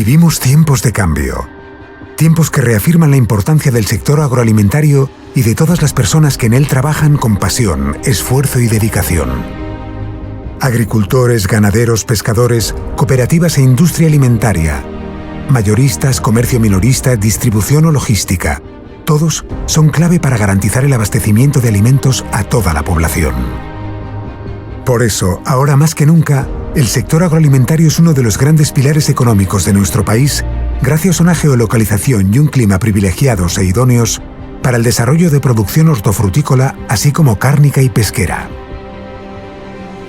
Vivimos tiempos de cambio. Tiempos que reafirman la importancia del sector agroalimentario y de todas las personas que en él trabajan con pasión, esfuerzo y dedicación. Agricultores, ganaderos, pescadores, cooperativas e industria alimentaria, mayoristas, comercio minorista, distribución o logística. Todos son clave para garantizar el abastecimiento de alimentos a toda la población. Por eso, ahora más que nunca, el sector agroalimentario es uno de los grandes pilares económicos de nuestro país, gracias a una geolocalización y un clima privilegiados e idóneos para el desarrollo de producción hortofrutícola, así como cárnica y pesquera.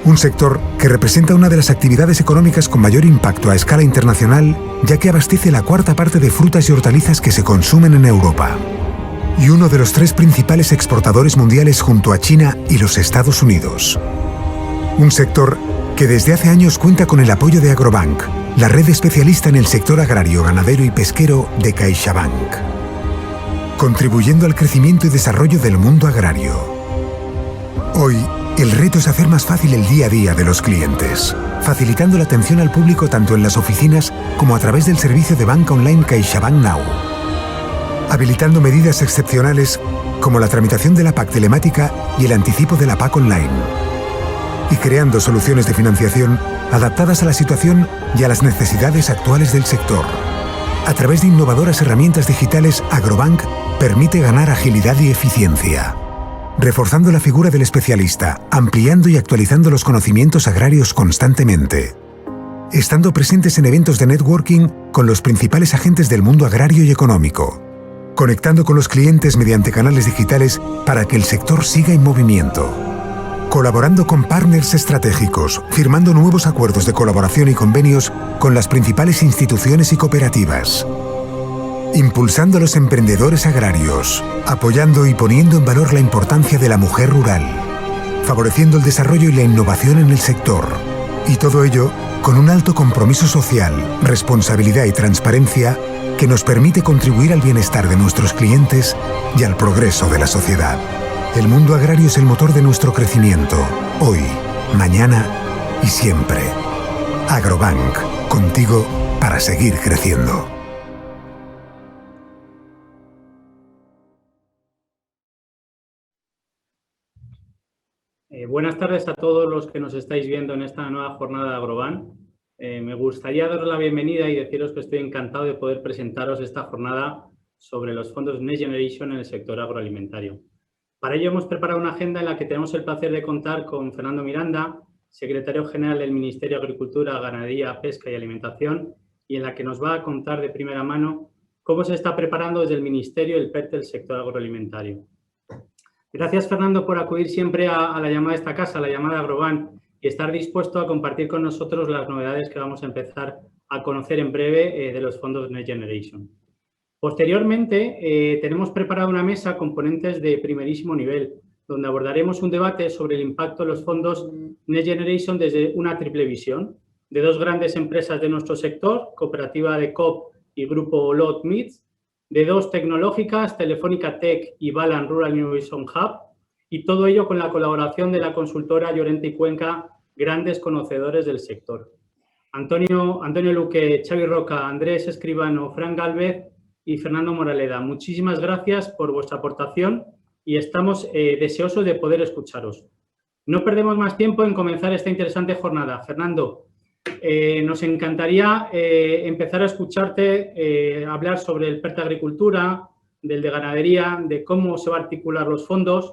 Un sector que representa una de las actividades económicas con mayor impacto a escala internacional, ya que abastece la cuarta parte de frutas y hortalizas que se consumen en Europa. Y uno de los 3 principales exportadores mundiales junto a China y los Estados Unidos. Un sector que desde hace años cuenta con el apoyo de Agrobank, la red especialista en el sector agrario, ganadero y pesquero de CaixaBank, contribuyendo al crecimiento y desarrollo del mundo agrario. Hoy, el reto es hacer más fácil el día a día de los clientes, facilitando la atención al público tanto en las oficinas como a través del servicio de banca online CaixaBank Now, habilitando medidas excepcionales como la tramitación de la PAC telemática y el anticipo de la PAC online, y creando soluciones de financiación adaptadas a la situación y a las necesidades actuales del sector. A través de innovadoras herramientas digitales, Agrobank permite ganar agilidad y eficiencia, reforzando la figura del especialista, ampliando y actualizando los conocimientos agrarios constantemente, estando presentes en eventos de networking con los principales agentes del mundo agrario y económico, conectando con los clientes mediante canales digitales para que el sector siga en movimiento, colaborando con partners estratégicos, firmando nuevos acuerdos de colaboración y convenios con las principales instituciones y cooperativas, impulsando a los emprendedores agrarios, apoyando y poniendo en valor la importancia de la mujer rural, favoreciendo el desarrollo y la innovación en el sector. Y todo ello con un alto compromiso social, responsabilidad y transparencia que nos permite contribuir al bienestar de nuestros clientes y al progreso de la sociedad. El mundo agrario es el motor de nuestro crecimiento, hoy, mañana y siempre. Agrobank, contigo para seguir creciendo. Buenas tardes a todos los que nos estáis viendo en esta nueva jornada de Agrobank. Me gustaría daros la bienvenida y deciros que estoy encantado de poder presentaros esta jornada sobre los fondos Next Generation en el sector agroalimentario. Para ello hemos preparado una agenda en la que tenemos el placer de contar con Fernando Miranda, secretario general del Ministerio de Agricultura, Ganadería, Pesca y Alimentación, y en la que nos va a contar de primera mano cómo se está preparando desde el Ministerio el PERTE del sector agroalimentario. Gracias, Fernando, por acudir siempre a la llamada de esta casa, a la llamada Agrobank, y estar dispuesto a compartir con nosotros las novedades que vamos a empezar a conocer en breve de los fondos Next Generation. Posteriormente, tenemos preparada una mesa con ponentes de primerísimo nivel, donde abordaremos un debate sobre el impacto de los fondos Next Generation desde una triple visión, de 2 grandes empresas de nuestro sector, Cooperativa de Coop y Grupo Lot Meats, de 2 tecnológicas, Telefónica Tech y Balan Rural Innovation Hub, y todo ello con la colaboración de la consultora Llorente y Cuenca, grandes conocedores del sector. Antonio Luque, Xavi Roca, Andrés Escribano, Fran Gálvez y Fernando Moraleda, muchísimas gracias por vuestra aportación y estamos deseosos de poder escucharos. No perdemos más tiempo en comenzar esta interesante jornada. Fernando, nos encantaría empezar a escucharte hablar sobre el PERTE Agricultura, del de Ganadería, de cómo se van a articular los fondos,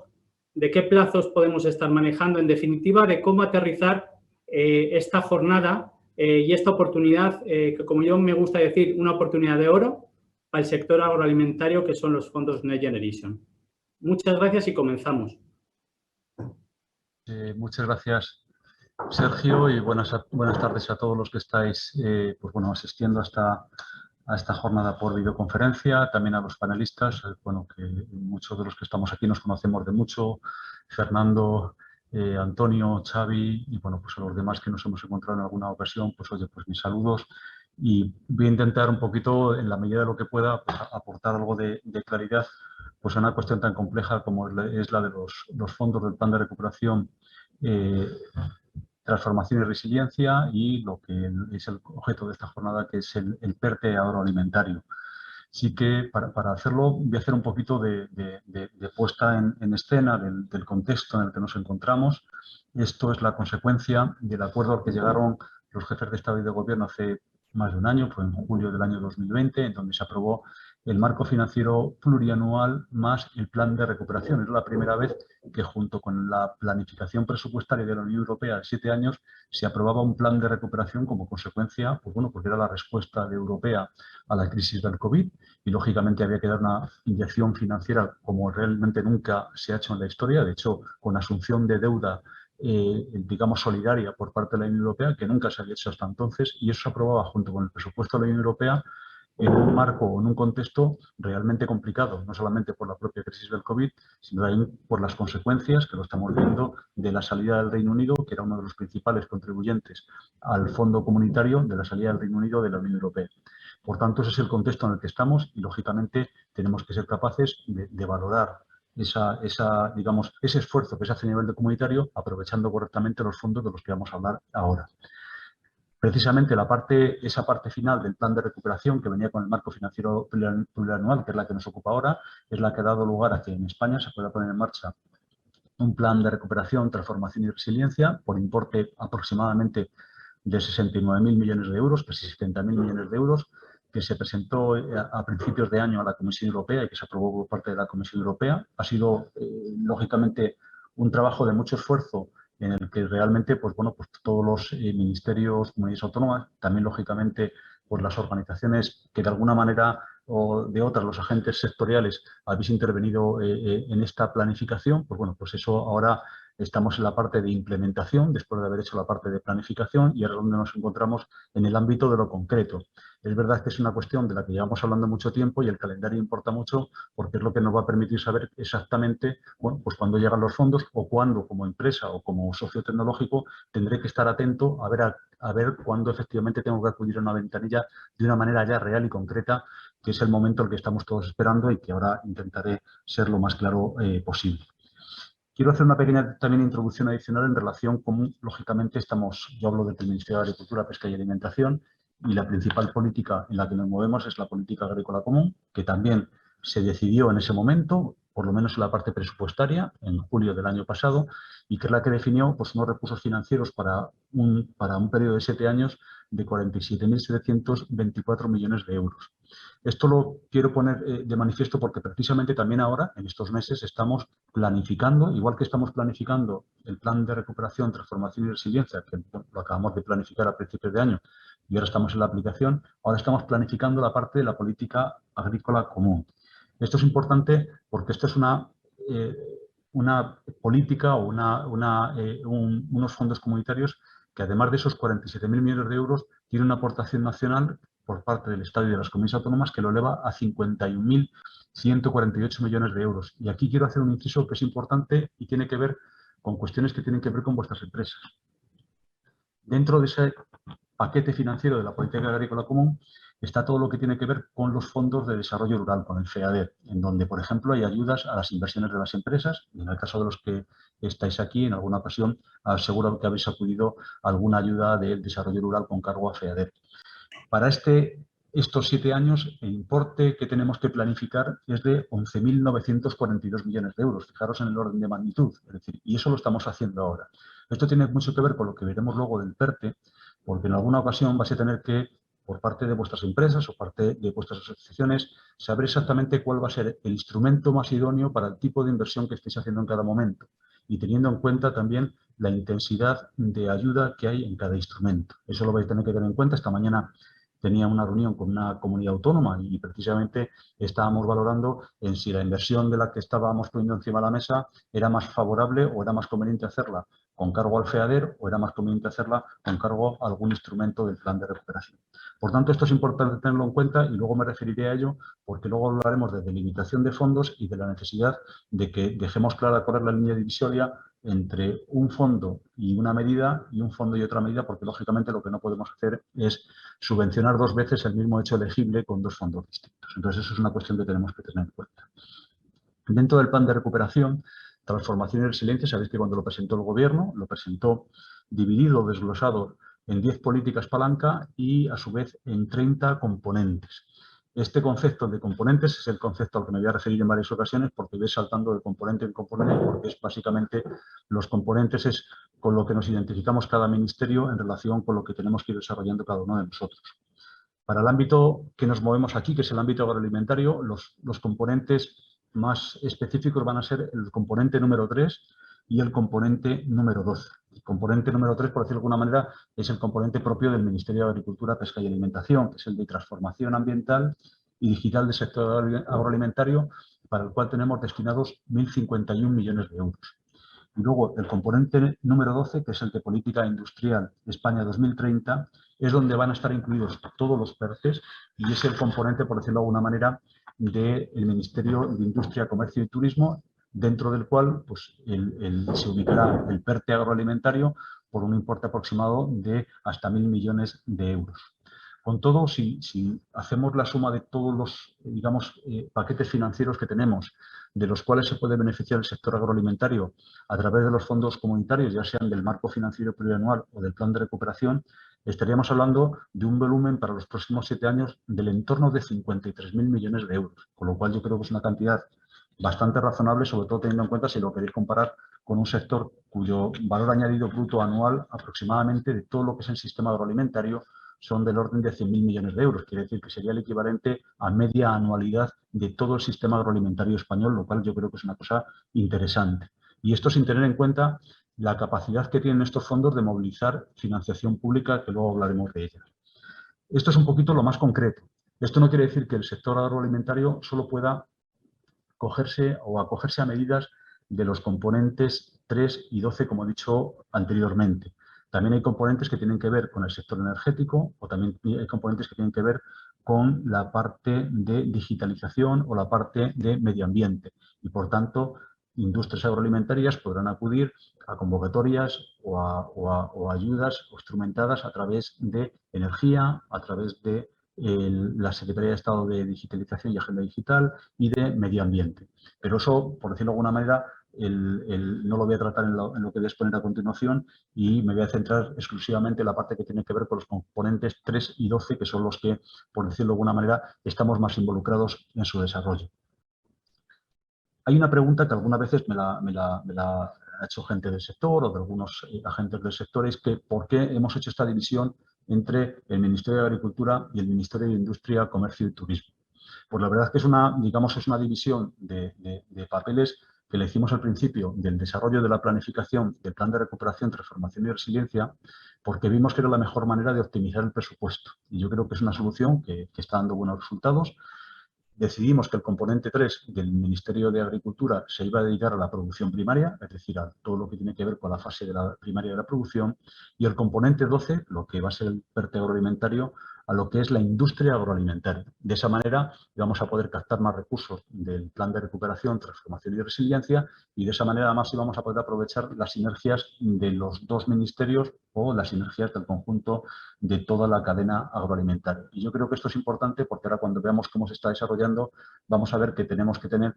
de qué plazos podemos estar manejando, en definitiva, de cómo aterrizar esta jornada y esta oportunidad, que como yo me gusta decir, una oportunidad de oro para el sector agroalimentario, que son los fondos Next Generation. Muchas gracias y comenzamos. Muchas gracias, Sergio, y buenas tardes a todos los que estáis asistiendo a esta jornada por videoconferencia, también a los panelistas, que muchos de los que estamos aquí nos conocemos de mucho, Fernando, Antonio, Xavi y a los demás que nos hemos encontrado en alguna ocasión, pues mis saludos, y voy a intentar un poquito, en la medida de lo que pueda, aportar algo de claridad a una cuestión tan compleja como es la de los fondos del plan de recuperación transformación y resiliencia y lo que es el objeto de esta jornada, que es el PERTE agroalimentario. Sí que para hacerlo voy a hacer un poquito de puesta en escena del contexto en el que nos encontramos. Esto es la consecuencia del acuerdo al que llegaron los jefes de Estado y de Gobierno hace más de un año, fue en julio del año 2020, en donde se aprobó el marco financiero plurianual más el plan de recuperación. Es la primera vez que, junto con la planificación presupuestaria de la Unión Europea de 7 años, se aprobaba un plan de recuperación como consecuencia, pues bueno, porque era la respuesta de Europea a la crisis del COVID y, lógicamente, había que dar una inyección financiera como realmente nunca se ha hecho en la historia. De hecho, con asunción de deuda digamos, solidaria por parte de la Unión Europea, que nunca se había hecho hasta entonces, y eso se aprobaba junto con el presupuesto de la Unión Europea en un marco o en un contexto realmente complicado, no solamente por la propia crisis del COVID, sino también por las consecuencias, que lo estamos viendo, de la salida del Reino Unido, que era uno de los principales contribuyentes al fondo comunitario, de la salida del Reino Unido de la Unión Europea. Por tanto, ese es el contexto en el que estamos y, lógicamente, tenemos que ser capaces de valorar digamos, ese esfuerzo que se hace a nivel de comunitario, aprovechando correctamente los fondos de los que vamos a hablar ahora. Precisamente esa parte final del plan de recuperación, que venía con el marco financiero plurianual, que es la que nos ocupa ahora, es la que ha dado lugar a que en España se pueda poner en marcha un plan de recuperación, transformación y resiliencia por importe aproximadamente de 69.000 millones de euros, casi 70.000 millones de euros, que se presentó a principios de año a la Comisión Europea y que se aprobó por parte de la Comisión Europea. Ha sido, lógicamente, un trabajo de mucho esfuerzo en el que realmente, pues bueno, pues todos los ministerios, comunidades autónomas, también, lógicamente, pues las organizaciones que de alguna manera o de otras, los agentes sectoriales, habéis intervenido en esta planificación, pues bueno, pues eso ahora estamos en la parte de implementación, después de haber hecho la parte de planificación, y ahora donde nos encontramos en el ámbito de lo concreto. Es verdad que es una cuestión de la que llevamos hablando mucho tiempo y el calendario importa mucho porque es lo que nos va a permitir saber exactamente, bueno, pues cuándo llegan los fondos o cuándo, como empresa o como socio tecnológico, tendré que estar atento a ver cuándo efectivamente tengo que acudir a una ventanilla de una manera ya real y concreta, que es el momento al que estamos todos esperando y que ahora intentaré ser lo más claro posible. Quiero hacer una pequeña también introducción adicional en relación con, lógicamente, yo hablo del Ministerio de Agricultura, Pesca y Alimentación, y la principal política en la que nos movemos es la política agrícola común, que también se decidió en ese momento, por lo menos en la parte presupuestaria, en julio del año pasado, y que es la que definió pues, unos recursos financieros para un periodo de 7 años de 47.724 millones de euros. Esto lo quiero poner de manifiesto porque precisamente también ahora, en estos meses, estamos planificando, igual que estamos planificando el plan de recuperación, transformación y resiliencia, que lo acabamos de planificar a principios de año y ahora estamos en la aplicación, ahora estamos planificando la parte de la política agrícola común. Esto es importante porque esto es una política o unos fondos comunitarios que, además de esos 47.000 millones de euros, tiene una aportación nacional por parte del Estado y de las comunidades autónomas que lo eleva a 51.148 millones de euros. Y aquí quiero hacer un inciso que es importante y tiene que ver con cuestiones que tienen que ver con vuestras empresas. Dentro de ese paquete financiero de la política agrícola común está todo lo que tiene que ver con los fondos de desarrollo rural, con el FEADER, en donde, por ejemplo, hay ayudas a las inversiones de las empresas, y en el caso de los que estáis aquí, en alguna ocasión, seguro que habéis acudido a alguna ayuda del desarrollo rural con cargo a FEADER. Para estos 7 años, el importe que tenemos que planificar es de 11.942 millones de euros. Fijaros en el orden de magnitud, es decir, y eso lo estamos haciendo ahora. Esto tiene mucho que ver con lo que veremos luego del PERTE, porque en alguna ocasión vais a tener que, por parte de vuestras empresas o parte de vuestras asociaciones, saber exactamente cuál va a ser el instrumento más idóneo para el tipo de inversión que estéis haciendo en cada momento, y teniendo en cuenta también la intensidad de ayuda que hay en cada instrumento. Eso lo vais a tener que tener en cuenta. Esta mañana tenía una reunión con una comunidad autónoma y precisamente estábamos valorando en si la inversión de la que estábamos poniendo encima de la mesa era más favorable o era más conveniente hacerla con cargo al FEADER o era más conveniente hacerla con cargo a algún instrumento del plan de recuperación. Por tanto, esto es importante tenerlo en cuenta y luego me referiré a ello porque luego hablaremos de delimitación de fondos y de la necesidad de que dejemos clara cuál es la línea divisoria entre un fondo y una medida y un fondo y otra medida, porque lógicamente lo que no podemos hacer es subvencionar 2 veces el mismo hecho elegible con 2 fondos distintos. Entonces, eso es una cuestión que tenemos que tener en cuenta. Dentro del plan de recuperación Transformación y resiliencia, sabéis que cuando lo presentó el Gobierno, lo presentó dividido, desglosado en 10 políticas palanca y, a su vez, en 30 componentes. Este concepto de componentes es el concepto al que me voy a referir en varias ocasiones porque voy saltando de componente en componente, porque es básicamente los componentes es con lo que nos identificamos cada ministerio en relación con lo que tenemos que ir desarrollando cada uno de nosotros. Para el ámbito que nos movemos aquí, que es el ámbito agroalimentario, los componentes más específicos van a ser el componente número 3 y el componente número 12. El componente número 3, por decirlo de alguna manera, es el componente propio del Ministerio de Agricultura, Pesca y Alimentación, que es el de transformación ambiental y digital del sector agroalimentario, para el cual tenemos destinados 1.051 millones de euros. Y luego el componente número 12, que es el de Política Industrial España 2030, es donde van a estar incluidos todos los PERTEs y es el componente, por decirlo de alguna manera, del Ministerio de Industria, Comercio y Turismo, dentro del cual pues, se ubicará el PERTE agroalimentario por un importe aproximado de hasta 1.000 millones de euros. Con todo, si hacemos la suma de todos los, digamos, paquetes financieros que tenemos, de los cuales se puede beneficiar el sector agroalimentario a través de los fondos comunitarios, ya sean del marco financiero plurianual o del plan de recuperación, estaríamos hablando de un volumen para los próximos 7 años del entorno de 53.000 millones de euros, con lo cual yo creo que es una cantidad bastante razonable, sobre todo teniendo en cuenta si lo queréis comparar con un sector cuyo valor añadido bruto anual aproximadamente de todo lo que es el sistema agroalimentario son del orden de 100.000 millones de euros. Quiere decir que sería el equivalente a media anualidad de todo el sistema agroalimentario español, lo cual yo creo que es una cosa interesante. Y esto sin tener en cuenta la capacidad que tienen estos fondos de movilizar financiación pública, que luego hablaremos de ella. Esto es un poquito lo más concreto. Esto no quiere decir que el sector agroalimentario solo pueda cogerse o acogerse a medidas de los componentes 3 y 12, como he dicho anteriormente. También hay componentes que tienen que ver con el sector energético o también hay componentes que tienen que ver con la parte de digitalización o la parte de medio ambiente. Y, por tanto, industrias agroalimentarias podrán acudir a convocatorias o a ayudas instrumentadas a través de energía, a través de la Secretaría de Estado de Digitalización y Agenda Digital y de Medio Ambiente. Pero eso, por decirlo de alguna manera, no lo voy a tratar en lo que voy a exponer a continuación y me voy a centrar exclusivamente en la parte que tiene que ver con los componentes 3 y 12, que son los que, por decirlo de alguna manera, estamos más involucrados en su desarrollo. Hay una pregunta que algunas veces me la ha hecho gente del sector o de algunos agentes del sector, es que ¿por qué hemos hecho esta división entre el Ministerio de Agricultura y el Ministerio de Industria, Comercio y Turismo? Pues la verdad es que es una división de papeles que le hicimos al principio del desarrollo de la planificación del plan de recuperación, transformación y resiliencia, porque vimos que era la mejor manera de optimizar el presupuesto. Y yo creo que es una solución que está dando buenos resultados. Decidimos que el componente 3 del Ministerio de Agricultura se iba a dedicar a la producción primaria, es decir, a todo lo que tiene que ver con la fase de la primaria de la producción, y el componente 12, lo que va a ser el PERTE agroalimentario, a lo que es la industria agroalimentaria. De esa manera vamos a poder captar más recursos del plan de recuperación, transformación y resiliencia y de esa manera además vamos a poder aprovechar las sinergias de los dos ministerios o las sinergias del conjunto de toda la cadena agroalimentaria. Y yo creo que esto es importante porque ahora cuando veamos cómo se está desarrollando vamos a ver que tenemos que tener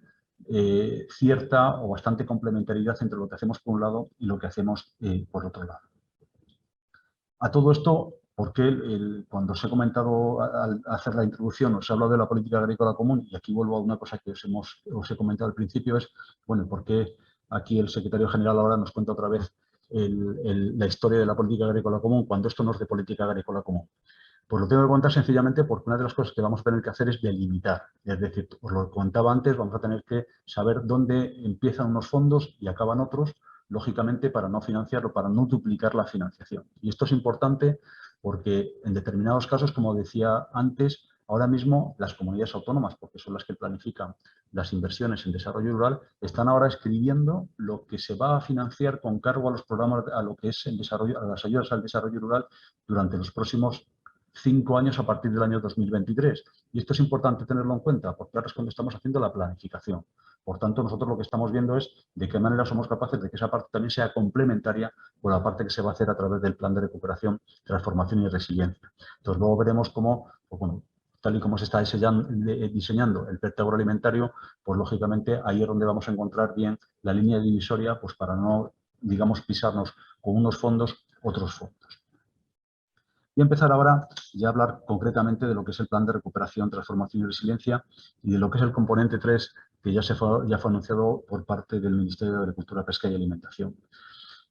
cierta o bastante complementariedad entre lo que hacemos por un lado y lo que hacemos por otro lado. A todo esto, porque cuando os he comentado al hacer la introducción, os he hablado de la política agrícola común, y aquí vuelvo a una cosa que os he comentado al principio, es, bueno, ¿por qué aquí el secretario general ahora nos cuenta otra vez la historia de la política agrícola común cuando esto no es de política agrícola común? Pues lo tengo que contar sencillamente porque una de las cosas que vamos a tener que hacer es delimitar. Es decir, os lo contaba antes, vamos a tener que saber dónde empiezan unos fondos y acaban otros, lógicamente para no financiar o para no duplicar la financiación. Y esto es importante porque en determinados casos, como decía antes, ahora mismo las comunidades autónomas, porque son las que planifican las inversiones en desarrollo rural, están ahora escribiendo lo que se va a financiar con cargo a los programas, a lo que es el desarrollo, a las ayudas al desarrollo rural durante los próximos 5 años a partir del año 2023. Y esto es importante tenerlo en cuenta porque ahora es cuando estamos haciendo la planificación. Por tanto, nosotros lo que estamos viendo es de qué manera somos capaces de que esa parte también sea complementaria con la parte que se va a hacer a través del plan de recuperación, transformación y resiliencia. Entonces, luego veremos cómo, pues bueno, tal y como se está diseñando el PERTE agroalimentario, pues lógicamente ahí es donde vamos a encontrar bien la línea divisoria, pues para no, digamos, pisarnos con unos fondos, otros fondos. Y empezar ahora ya a hablar concretamente de lo que es el plan de recuperación, transformación y resiliencia y de lo que es el componente 3 que ya fue anunciado por parte del Ministerio de Agricultura, Pesca y Alimentación.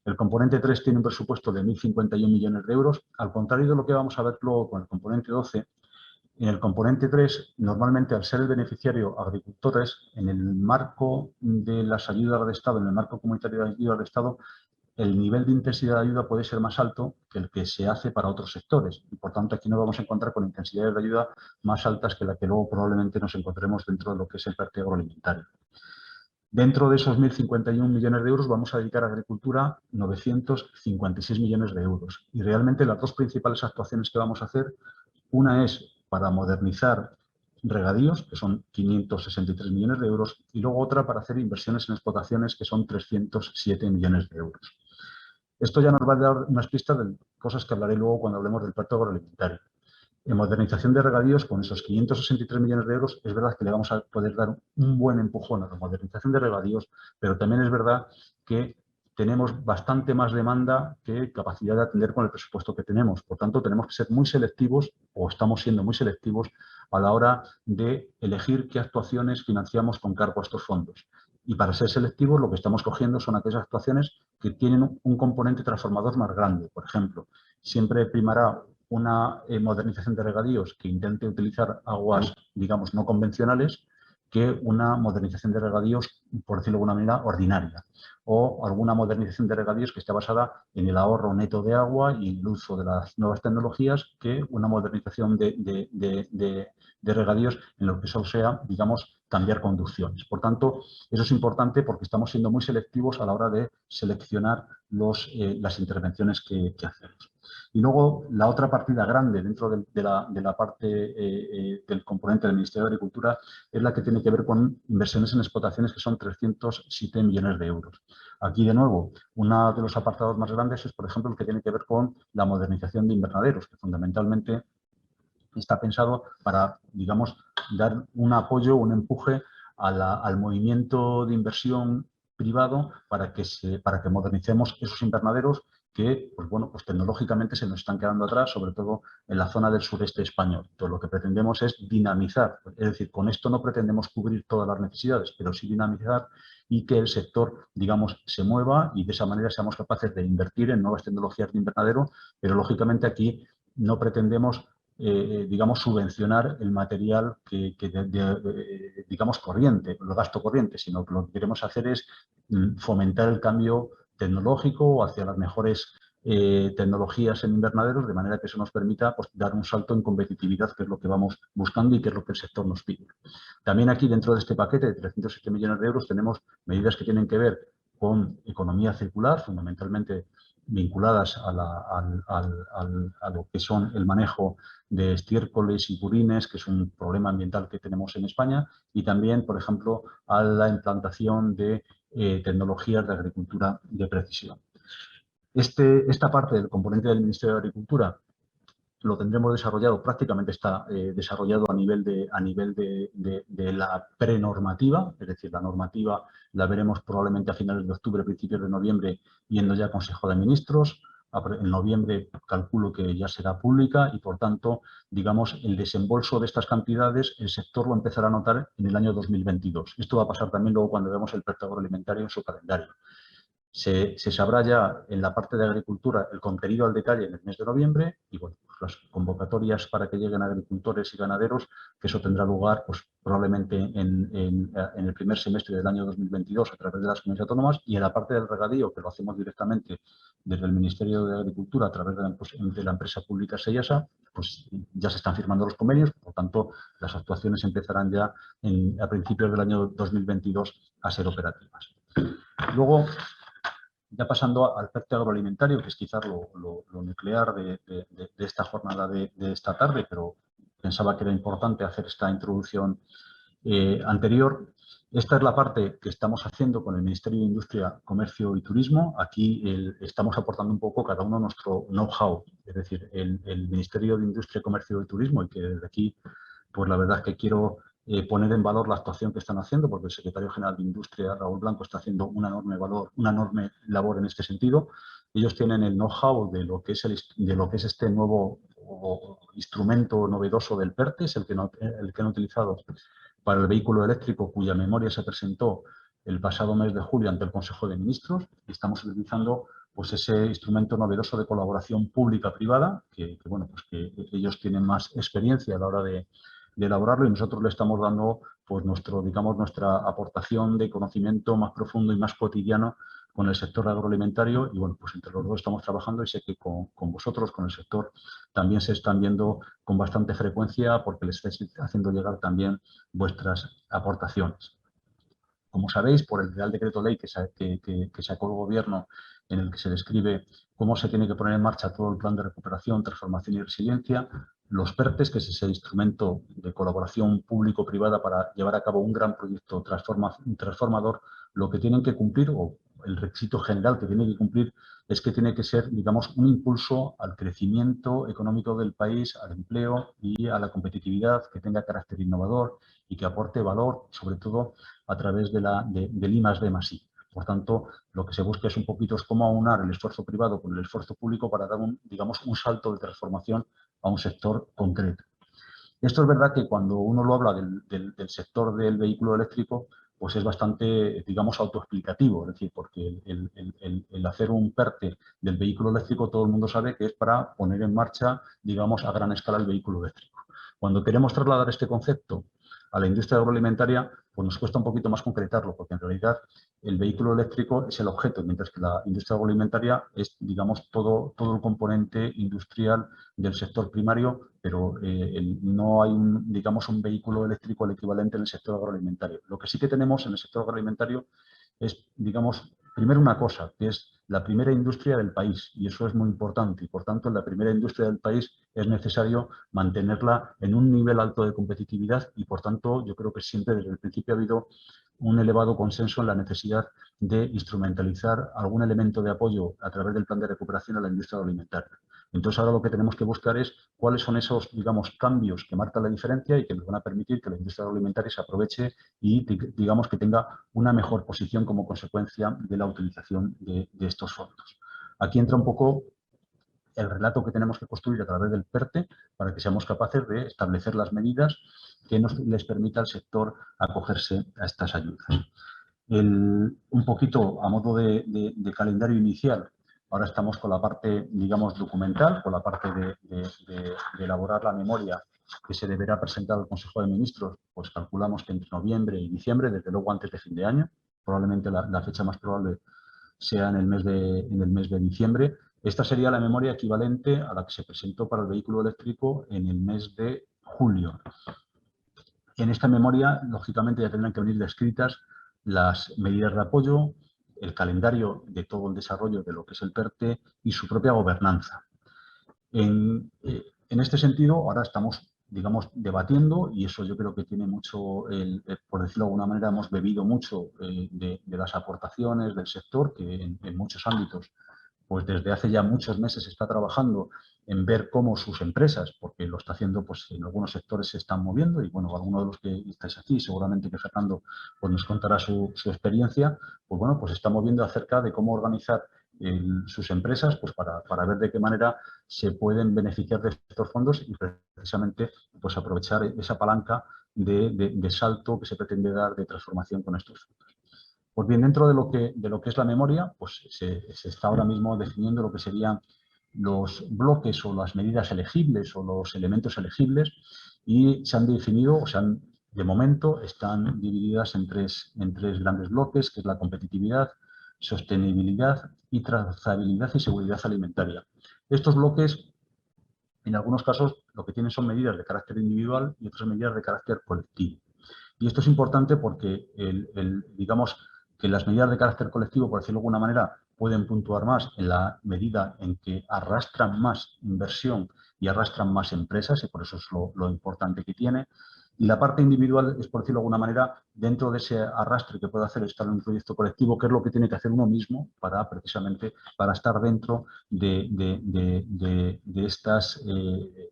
El componente 3 tiene un presupuesto de 1.051 millones de euros. Al contrario de lo que vamos a ver luego con el componente 12, en el componente 3, normalmente al ser el beneficiario agricultores, en el marco de las ayudas de Estado, en el marco comunitario de ayudas de Estado, el nivel de intensidad de ayuda puede ser más alto que el que se hace para otros sectores. Y, por tanto, aquí nos vamos a encontrar con intensidades de ayuda más altas que la que luego probablemente nos encontremos dentro de lo que es el PERTE agroalimentario. Dentro de esos 1.051 millones de euros vamos a dedicar a agricultura 956 millones de euros. Y realmente las dos principales actuaciones que vamos a hacer, una es para modernizar regadíos, que son 563 millones de euros, y luego otra para hacer inversiones en explotaciones, que son 307 millones de euros. Esto ya nos va a dar unas pistas de cosas que hablaré luego cuando hablemos del PERTE agroalimentario. En modernización de regadíos, con esos 563 millones de euros, es verdad que le vamos a poder dar un buen empujón a la modernización de regadíos, pero también es verdad que tenemos bastante más demanda que capacidad de atender con el presupuesto que tenemos. Por tanto, tenemos que ser muy selectivos, o estamos siendo muy selectivos, a la hora de elegir qué actuaciones financiamos con cargo a estos fondos. Y para ser selectivos, lo que estamos cogiendo son aquellas actuaciones que tienen un componente transformador más grande. Por ejemplo, siempre primará una modernización de regadíos que intente utilizar aguas, digamos, no convencionales, que una modernización de regadíos, por decirlo de alguna manera, ordinaria. O alguna modernización de regadíos que esté basada en el ahorro neto de agua y el uso de las nuevas tecnologías, que una modernización de regadíos en lo que eso sea, digamos, cambiar conducciones. Por tanto, eso es importante porque estamos siendo muy selectivos a la hora de seleccionar las intervenciones que hacemos. Y luego, la otra partida grande dentro de la parte del componente del Ministerio de Agricultura es la que tiene que ver con inversiones en explotaciones, que son 307 millones de euros. Aquí, de nuevo, uno de los apartados más grandes es, por ejemplo, el que tiene que ver con la modernización de invernaderos, que fundamentalmente está pensado para, digamos, dar un apoyo, un empuje al movimiento de inversión privado para que modernicemos esos invernaderos que, pues bueno, pues tecnológicamente se nos están quedando atrás, sobre todo en la zona del sureste español. Entonces, lo que pretendemos es dinamizar, es decir, con esto no pretendemos cubrir todas las necesidades, pero sí dinamizar y que el sector, digamos, se mueva y de esa manera seamos capaces de invertir en nuevas tecnologías de invernadero, pero lógicamente aquí no pretendemos digamos, subvencionar el material digamos, corriente, el gasto corriente, sino que lo que queremos hacer es fomentar el cambio tecnológico hacia las mejores tecnologías en invernaderos, de manera que eso nos permita, pues, dar un salto en competitividad, que es lo que vamos buscando y que es lo que el sector nos pide. También aquí, dentro de este paquete de 307 millones de euros, tenemos medidas que tienen que ver con economía circular, fundamentalmente vinculadas a lo que son el manejo de estiércoles y purines, que es un problema ambiental que tenemos en España, y también, por ejemplo, a la implantación de tecnologías de agricultura de precisión. Esta parte del componente del Ministerio de Agricultura lo tendremos desarrollado, prácticamente está desarrollado a nivel de la prenormativa, es decir, la normativa la veremos probablemente a finales de octubre, principios de noviembre, yendo ya a Consejo de Ministros. En noviembre calculo que ya será pública y, por tanto, digamos, el desembolso de estas cantidades, el sector lo empezará a notar en el año 2022. Esto va a pasar también luego cuando veamos el PERTE agroalimentario en su calendario. Se sabrá ya en la parte de agricultura el contenido al detalle en el mes de noviembre y, bueno, pues las convocatorias para que lleguen agricultores y ganaderos, que eso tendrá lugar, pues, probablemente en el primer semestre del año 2022 a través de las comunidades autónomas, y en la parte del regadío, que lo hacemos directamente desde el Ministerio de Agricultura a través de la empresa pública Sellasa, pues ya se están firmando los convenios, por tanto las actuaciones empezarán ya a principios del año 2022 a ser operativas. Luego, ya pasando al PERTE agroalimentario, que es quizás lo nuclear de esta jornada de esta tarde, pero pensaba que era importante hacer esta introducción anterior. Esta es la parte que estamos haciendo con el Ministerio de Industria, Comercio y Turismo. Aquí estamos aportando un poco cada uno nuestro know-how, es decir, el Ministerio de Industria, Comercio y Turismo, y que desde aquí pues la verdad es que quiero poner en valor la actuación que están haciendo, porque el secretario general de Industria, Raúl Blanco, está haciendo una enorme labor en este sentido. Ellos tienen el know-how de lo que es este nuevo instrumento novedoso del PERTE, es el que han utilizado para el vehículo eléctrico, cuya memoria se presentó el pasado mes de julio ante el Consejo de Ministros. Estamos utilizando pues, ese instrumento novedoso de colaboración pública-privada, que ellos tienen más experiencia a la hora de elaborarlo, y nosotros le estamos dando pues, nuestra aportación de conocimiento más profundo y más cotidiano con el sector agroalimentario. Y bueno, pues entre los dos estamos trabajando, y sé que con vosotros, con el sector, también se están viendo con bastante frecuencia, porque les estáis haciendo llegar también vuestras aportaciones. Como sabéis, por el Real Decreto Ley que sacó el Gobierno, en el que se describe cómo se tiene que poner en marcha todo el plan de recuperación, transformación y resiliencia, los PERTES, que es ese instrumento de colaboración público-privada para llevar a cabo un gran proyecto transformador, lo que tienen que cumplir, o el requisito general que tiene que cumplir, es que tiene que ser, digamos, un impulso al crecimiento económico del país, al empleo y a la competitividad, que tenga carácter innovador y que aporte valor, sobre todo a través del I+D+I. Por tanto, lo que se busca es un poquito cómo aunar el esfuerzo privado con el esfuerzo público para dar un salto de transformación a un sector concreto. Esto es verdad que cuando uno lo habla del sector del vehículo eléctrico, pues es bastante, digamos, autoexplicativo, es decir, porque el hacer un PERTE del vehículo eléctrico, todo el mundo sabe que es para poner en marcha, digamos, a gran escala el vehículo eléctrico. Cuando queremos trasladar este concepto a la industria agroalimentaria, pues nos cuesta un poquito más concretarlo, porque en realidad el vehículo eléctrico es el objeto, mientras que la industria agroalimentaria es, digamos, todo el componente industrial del sector primario, pero no hay un vehículo eléctrico al equivalente en el sector agroalimentario. Lo que sí que tenemos en el sector agroalimentario es, digamos, primero una cosa, que es la primera industria del país, y eso es muy importante, y por tanto en la primera industria del país es necesario mantenerla en un nivel alto de competitividad, y por tanto yo creo que siempre desde el principio ha habido un elevado consenso en la necesidad de instrumentalizar algún elemento de apoyo a través del plan de recuperación a la industria agroalimentaria. Entonces ahora lo que tenemos que buscar es cuáles son esos, digamos, cambios que marcan la diferencia y que nos van a permitir que la industria agroalimentaria se aproveche y, digamos, que tenga una mejor posición como consecuencia de la utilización de estos fondos. Aquí entra un poco el relato que tenemos que construir a través del PERTE para que seamos capaces de establecer las medidas que les permita al sector acogerse a estas ayudas. Un poquito a modo de calendario inicial, ahora estamos con la parte, digamos, documental, con la parte de elaborar la memoria que se deberá presentar al Consejo de Ministros, pues calculamos que entre noviembre y diciembre, desde luego antes de fin de año, probablemente la fecha más probable sea en el mes de diciembre. Esta sería la memoria equivalente a la que se presentó para el vehículo eléctrico en el mes de julio. En esta memoria, lógicamente, ya tendrán que venir descritas las medidas de apoyo, el calendario de todo el desarrollo de lo que es el PERTE y su propia gobernanza. En este sentido, ahora estamos, digamos, debatiendo, y eso yo creo que tiene mucho, por decirlo de alguna manera, hemos bebido mucho de las aportaciones del sector, que en muchos ámbitos, pues desde hace ya muchos meses está trabajando en ver cómo sus empresas, porque lo está haciendo, pues en algunos sectores se están moviendo, y bueno, algunos de los que estáis aquí, seguramente que Fernando pues nos contará su experiencia, pues bueno, pues está moviendo acerca de cómo organizar sus empresas, pues para ver de qué manera se pueden beneficiar de estos fondos y precisamente pues aprovechar esa palanca de salto que se pretende dar de transformación con estos fondos. Pues bien, dentro de lo que es la memoria, pues se está ahora mismo definiendo lo que serían los bloques o las medidas elegibles o los elementos elegibles, y se han definido, de momento están divididas en tres grandes bloques, que es la competitividad, sostenibilidad y trazabilidad y seguridad alimentaria. Estos bloques, en algunos casos, lo que tienen son medidas de carácter individual y otras medidas de carácter colectivo. Y esto es importante porque, digamos, que las medidas de carácter colectivo, por decirlo de alguna manera, pueden puntuar más en la medida en que arrastran más inversión y arrastran más empresas, y por eso es lo importante que tiene. Y la parte individual es, por decirlo de alguna manera, dentro de ese arrastre que puede hacer estar en un proyecto colectivo, qué es lo que tiene que hacer uno mismo precisamente para estar dentro de estas,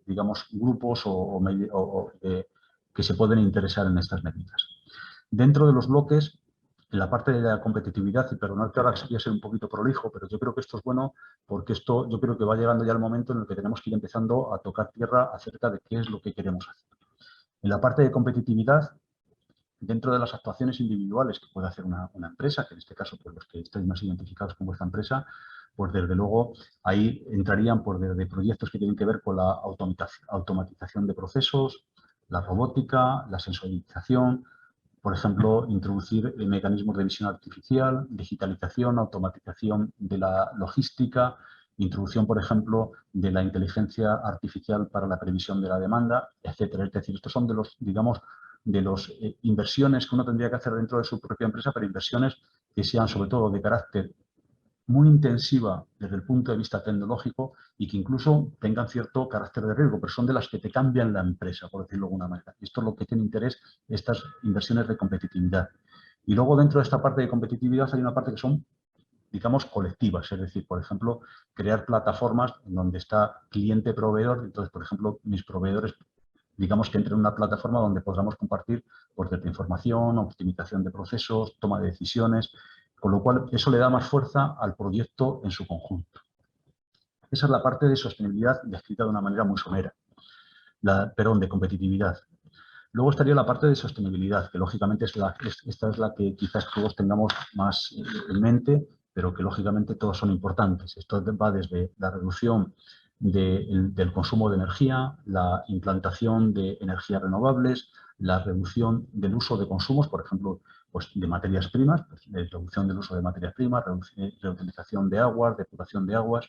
digamos, grupos o que se pueden interesar en estas medidas. Dentro de los bloques, en la parte de la competitividad, y perdonad que ahora voy a ser un poquito prolijo, pero yo creo que esto es bueno porque esto yo creo que va llegando ya el momento en el que tenemos que ir empezando a tocar tierra acerca de qué es lo que queremos hacer. En la parte de competitividad, dentro de las actuaciones individuales que puede hacer una empresa, que en este caso pues los que estáis más identificados con vuestra empresa, pues desde luego ahí entrarían pues desde proyectos que tienen que ver con la automatización de procesos, la robótica, la sensorización, por ejemplo, introducir mecanismos de visión artificial, digitalización, automatización de la logística, introducción, por ejemplo, de la inteligencia artificial para la previsión de la demanda, etcétera. Es decir, estos son de los, digamos, de las inversiones que uno tendría que hacer dentro de su propia empresa, pero inversiones que sean sobre todo de carácter muy intensiva desde el punto de vista tecnológico y que incluso tengan cierto carácter de riesgo, pero son de las que te cambian la empresa, por decirlo de alguna manera. Y esto es lo que tiene interés, estas inversiones de competitividad. Y luego dentro de esta parte de competitividad hay una parte que son, digamos, colectivas, es decir, por ejemplo, crear plataformas en donde está cliente-proveedor. Entonces, por ejemplo, mis proveedores, digamos que entren en una plataforma donde podamos compartir pues, cierta información, optimización de procesos, toma de decisiones, con lo cual eso le da más fuerza al proyecto en su conjunto. Esa es la parte de sostenibilidad descrita de una manera muy somera, de competitividad. Luego estaría la parte de sostenibilidad, que lógicamente esta es la que quizás todos tengamos más en mente, pero que lógicamente todos son importantes. Esto va desde la reducción del consumo de energía, la implantación de energías renovables, la reducción del uso de consumos, por ejemplo, pues de materias primas, pues, reducción del uso de materias primas, reutilización de aguas, depuración de aguas.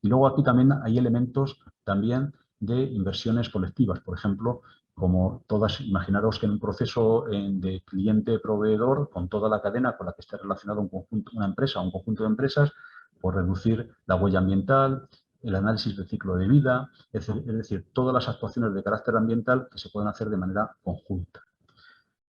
Y luego aquí también hay elementos también de inversiones colectivas, por ejemplo, como todas, imaginaros que en un proceso de cliente-proveedor, con toda la cadena con la que esté relacionado una empresa o un conjunto de empresas, por reducir la huella ambiental, el análisis del ciclo de vida, es decir, todas las actuaciones de carácter ambiental que se pueden hacer de manera conjunta.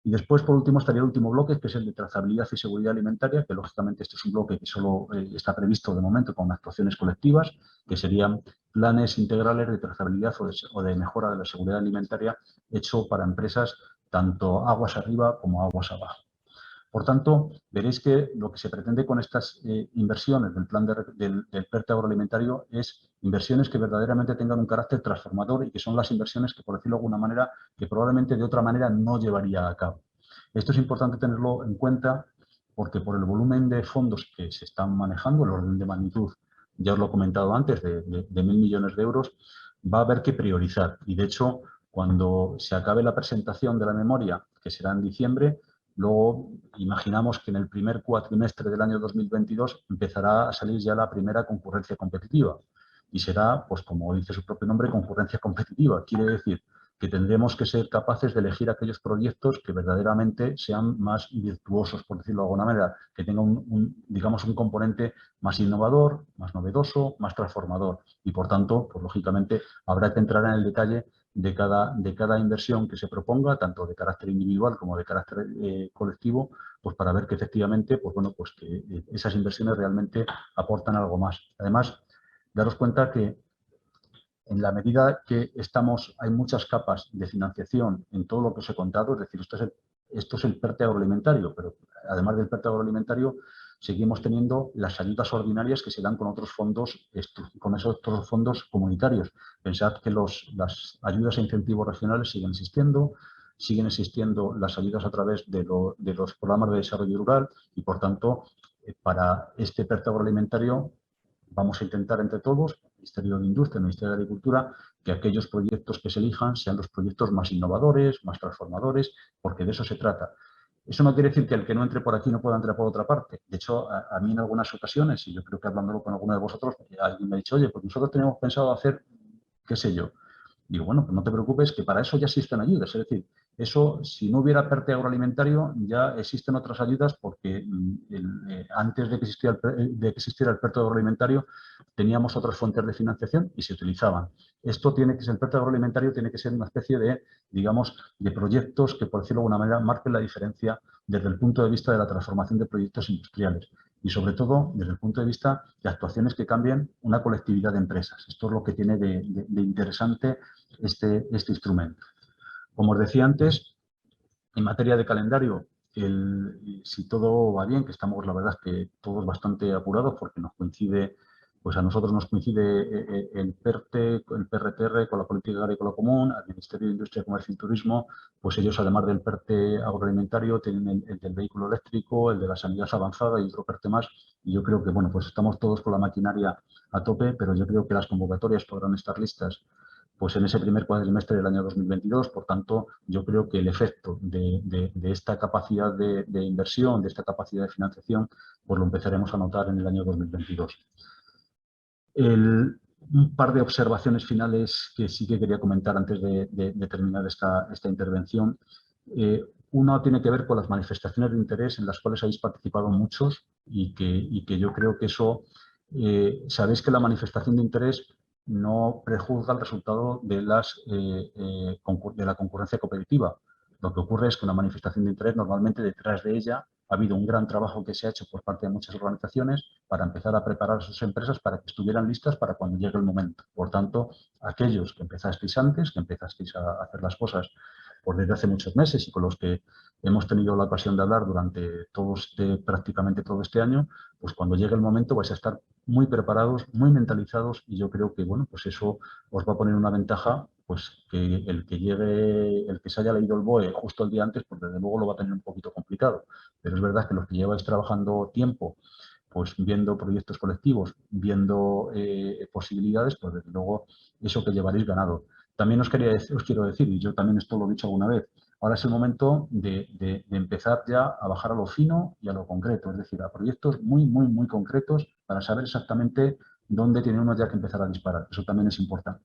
Y después, por último, estaría el último bloque, que es el de trazabilidad y seguridad alimentaria, que lógicamente este es un bloque que solo está previsto de momento con actuaciones colectivas, que serían planes integrales de trazabilidad o de mejora de la seguridad alimentaria hecho para empresas tanto aguas arriba como aguas abajo. Por tanto, veréis que lo que se pretende con estas inversiones del plan del PERTE agroalimentario es inversiones que verdaderamente tengan un carácter transformador y que son las inversiones que, por decirlo de alguna manera, que probablemente de otra manera no llevaría a cabo. Esto es importante tenerlo en cuenta porque por el volumen de fondos que se están manejando, el orden de magnitud, ya os lo he comentado antes, de 1.000 millones de euros, va a haber que priorizar. Y de hecho, cuando se acabe la presentación de la memoria, que será en diciembre, luego imaginamos que en el primer cuatrimestre del año 2022 empezará a salir ya la primera concurrencia competitiva. Y será, pues como dice su propio nombre, concurrencia competitiva. Quiere decir que tendremos que ser capaces de elegir aquellos proyectos que verdaderamente sean más virtuosos, por decirlo de alguna manera, que tengan digamos, un componente más innovador, más novedoso, más transformador. Y por tanto, pues lógicamente habrá que entrar en el detalle de cada inversión que se proponga, tanto de carácter individual como de carácter colectivo, pues para ver que efectivamente, pues bueno, pues que esas inversiones realmente aportan algo más. Además, daros cuenta que en la medida que hay muchas capas de financiación en todo lo que os he contado, es decir, esto es el PERTE agroalimentario, pero además del PERTE agroalimentario seguimos teniendo las ayudas ordinarias que se dan con otros fondos, con esos otros fondos comunitarios. Pensad que las ayudas e incentivos regionales siguen existiendo las ayudas a través de los programas de desarrollo rural y, por tanto, para este PERTE agroalimentario vamos a intentar entre todos, Ministerio de Industria, Ministerio de Agricultura, que aquellos proyectos que se elijan sean los proyectos más innovadores, más transformadores, porque de eso se trata. Eso no quiere decir que el que no entre por aquí no pueda entrar por otra parte. De hecho, a mí en algunas ocasiones, y yo creo que hablándolo con alguno de vosotros, alguien me ha dicho, oye, pues nosotros tenemos pensado hacer, qué sé yo. Digo, bueno, pues no te preocupes, que para eso ya existen ayudas. Es decir, eso, si no hubiera PERTE agroalimentario, ya existen otras ayudas porque antes de que existiera el PERTE agroalimentario, teníamos otras fuentes de financiación y se utilizaban. Esto tiene que ser, el PERTE agroalimentario tiene que ser una especie de, digamos, de proyectos que, por decirlo de alguna manera, marquen la diferencia desde el punto de vista de la transformación de proyectos industriales y, sobre todo, desde el punto de vista de actuaciones que cambien una colectividad de empresas. Esto es lo que tiene de interesante este instrumento. Como os decía antes, en materia de calendario, si todo va bien, que estamos, la verdad es que todos bastante apurados porque nos coincide, pues a nosotros nos coincide el PERTE, el PRTR con la Política Agrícola Común, al Ministerio de Industria, Comercio y Turismo, pues ellos además del PERTE agroalimentario tienen el del vehículo eléctrico, el de la sanidad avanzada y otro PERTE más. Y yo creo que, bueno, pues estamos todos con la maquinaria a tope, pero yo creo que las convocatorias podrán estar listas pues en ese primer cuatrimestre del año 2022. Por tanto, yo creo que el efecto de esta capacidad de inversión, de esta capacidad de financiación, pues lo empezaremos a notar en el año 2022. Un par de observaciones finales que sí que quería comentar antes de terminar esta intervención. Una tiene que ver con las manifestaciones de interés en las cuales habéis participado muchos y que yo creo que eso, sabéis que la manifestación de interés no prejuzga el resultado de la concurrencia competitiva. Lo que ocurre es que una manifestación de interés, normalmente detrás de ella ha habido un gran trabajo que se ha hecho por parte de muchas organizaciones para empezar a preparar a sus empresas para que estuvieran listas para cuando llegue el momento. Por tanto, aquellos que empezasteis antes, que empezasteis a hacer las cosas pues desde hace muchos meses y con los que hemos tenido la ocasión de hablar durante prácticamente todo este año, pues cuando llegue el momento vais a estar muy preparados, muy mentalizados y yo creo que, bueno, pues eso os va a poner una ventaja, pues que el que se haya leído el BOE justo el día antes, pues desde luego lo va a tener un poquito complicado. Pero es verdad que los que lleváis trabajando tiempo, pues viendo proyectos colectivos, viendo posibilidades, pues desde luego eso que llevaréis ganado. También os quiero decir, y yo también esto lo he dicho alguna vez, ahora es el momento de empezar ya a bajar a lo fino y a lo concreto, es decir, a proyectos muy, muy, muy concretos para saber exactamente dónde tiene uno ya que empezar a disparar. Eso también es importante.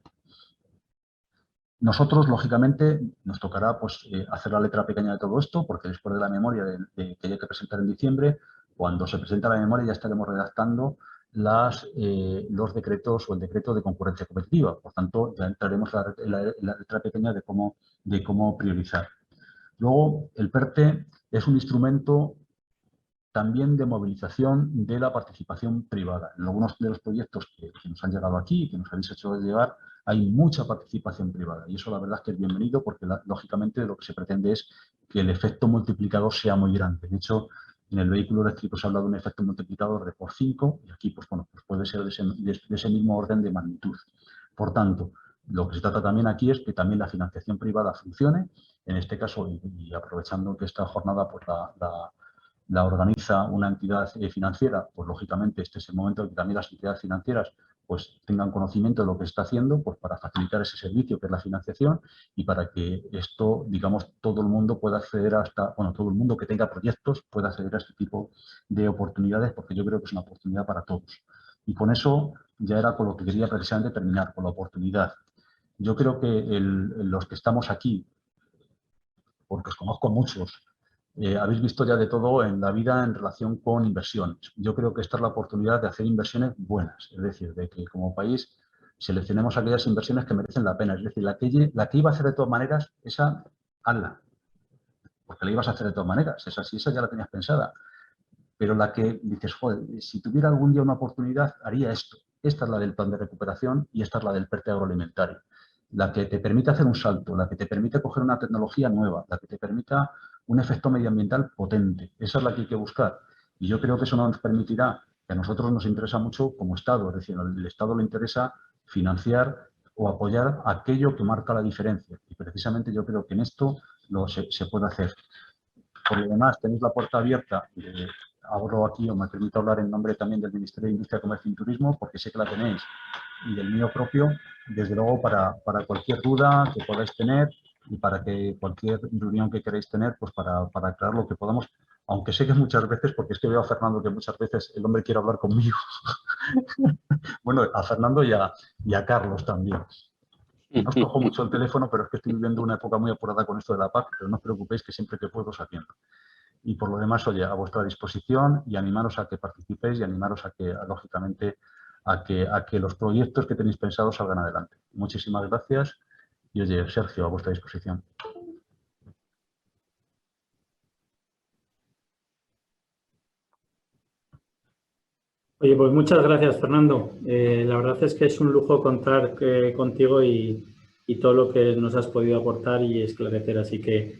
Nosotros, lógicamente, nos tocará pues, hacer la letra pequeña de todo esto, porque después de la memoria que hay que presentar en diciembre, cuando se presenta la memoria ya estaremos redactando los decretos o el decreto de concurrencia competitiva. Por tanto, ya entraremos en la letra pequeña de cómo priorizar. Luego, el PERTE es un instrumento también de movilización de la participación privada. En algunos de los proyectos que nos han llegado aquí y que nos habéis hecho llegar, hay mucha participación privada y eso la verdad es que es bienvenido porque lógicamente lo que se pretende es que el efecto multiplicador sea muy grande. De hecho, en el vehículo eléctrico se habla de un efecto multiplicador de por 5 y aquí pues, bueno, pues puede ser de ese mismo orden de magnitud. Por tanto, lo que se trata también aquí es que también la financiación privada funcione. En este caso, y aprovechando que esta jornada pues, la organiza una entidad financiera, pues lógicamente este es el momento en que también las entidades financieras pues tengan conocimiento de lo que está haciendo pues para facilitar ese servicio que es la financiación y para que esto, digamos, todo el mundo pueda acceder todo el mundo que tenga proyectos pueda acceder a este tipo de oportunidades porque yo creo que es una oportunidad para todos. Y con eso ya era con lo que quería precisamente terminar, con la oportunidad. Yo creo que los que estamos aquí, porque os conozco muchos, habéis visto ya de todo en la vida en relación con inversiones. Yo creo que esta es la oportunidad de hacer inversiones buenas, es decir, de que como país seleccionemos aquellas inversiones que merecen la pena. Es decir, la que iba a hacer de todas maneras, esa, hazla, porque la ibas a hacer de todas maneras, esa ya la tenías pensada. Pero la que dices, joder, si tuviera algún día una oportunidad, haría esto. Esta es la del plan de recuperación y esta es la del PERTE agroalimentario. La que te permite hacer un salto, la que te permite coger una tecnología nueva, la que te permita un efecto medioambiental potente. Esa es la que hay que buscar. Y yo creo que eso nos permitirá, que a nosotros nos interesa mucho como Estado, es decir, al Estado le interesa financiar o apoyar aquello que marca la diferencia. Y precisamente yo creo que en esto se puede hacer. Por lo demás, tenéis la puerta abierta. Abro aquí o me permito hablar en nombre también del Ministerio de Industria, Comercio y Turismo, porque sé que la tenéis, y del mío propio, desde luego para cualquier duda que podáis tener y para que cualquier reunión que queráis tener, pues para aclarar lo que podamos, aunque sé que muchas veces, porque es que veo a Fernando que muchas veces el hombre quiere hablar conmigo. Bueno, a Fernando y a Carlos también. No os cojo mucho el teléfono, pero es que estoy viviendo una época muy apurada con esto de la PAC, pero no os preocupéis que siempre que puedo os atiendo. Y por lo demás, oye, a vuestra disposición y animaros a que participéis y animaros a que, lógicamente, a que los proyectos que tenéis pensados salgan adelante. Muchísimas gracias y, oye, Sergio, a vuestra disposición. Oye, pues muchas gracias, Fernando. La verdad es que es un lujo contar contigo y y todo lo que nos has podido aportar y esclarecer. Así que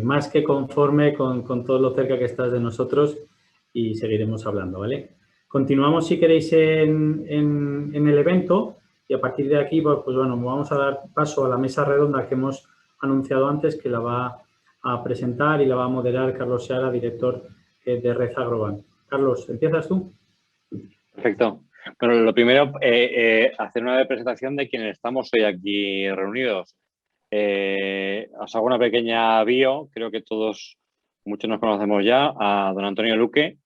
más que conforme con todo lo cerca que estás de nosotros y seguiremos hablando, ¿vale? Continuamos, si queréis, en el evento y a partir de aquí, pues bueno, vamos a dar paso a la mesa redonda que hemos anunciado antes, que la va a presentar y la va a moderar Carlos Seara, director de Red Agrobank. Carlos, ¿empiezas tú? Perfecto. Bueno, lo primero, hacer una presentación de quienes estamos hoy aquí reunidos. Os hago una pequeña bio, creo que muchos nos conocemos ya, a don Antonio Luque.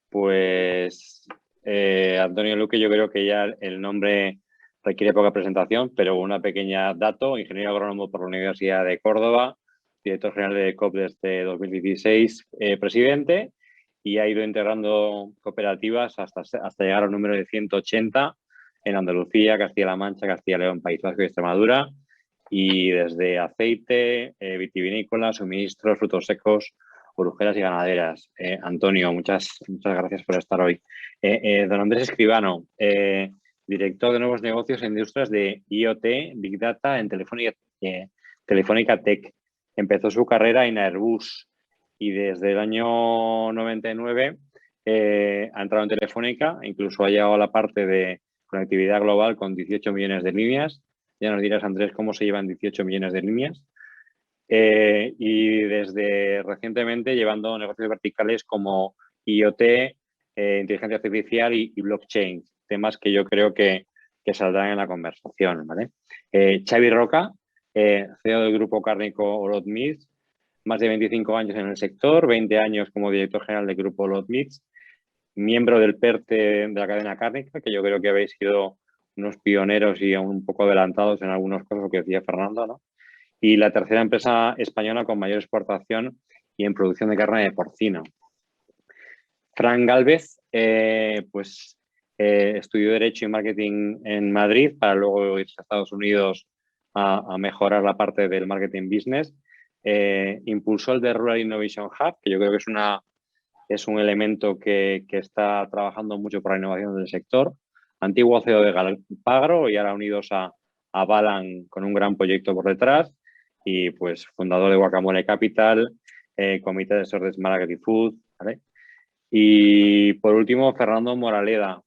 Pues Antonio Luque, yo creo que ya el nombre requiere poca presentación, pero una pequeña dato: ingeniero agrónomo por la Universidad de Córdoba, director general de COP desde 2016, presidente, y ha ido integrando cooperativas hasta llegar al número de 180 en Andalucía, Castilla-La Mancha, Castilla-León, País Vasco y Extremadura, y desde aceite, vitivinícola, suministros, frutos secos, orujeras y ganaderas. Antonio, muchas gracias por estar hoy. Don Andrés Escribano, director de nuevos negocios e industrias de IoT, Big Data en Telefónica Tech. Empezó su carrera en Airbus y desde el año 99 ha entrado en Telefónica, incluso ha llegado a la parte de conectividad global con 18 millones de líneas. Ya nos dirás, Andrés, cómo se llevan 18 millones de líneas. Y desde recientemente llevando negocios verticales como IoT, inteligencia artificial y blockchain, temas que yo creo que saldrán en la conversación, ¿vale? Xavi Roca, CEO del grupo cárnico Olot Meats, más de 25 años en el sector, 20 años como director general del grupo Olot Meats, miembro del PERTE de la cadena cárnica, que yo creo que habéis sido unos pioneros y un poco adelantados en algunas cosas que decía Fernando, ¿no? Y la tercera empresa española con mayor exportación y en producción de carne de porcino. Fran Gálvez, estudió Derecho y Marketing en Madrid para luego irse a Estados Unidos a mejorar la parte del marketing business. Impulsó el de Rural Innovation Hub, que yo creo que es un elemento que está trabajando mucho por la innovación del sector. Antiguo CEO de Galpagro y ahora unidos a Balan con un gran proyecto por detrás. Y pues fundador de Guacamole Capital, comité de asesor de Smart Agri-Food, ¿vale? Y por último, Fernando Moraleda.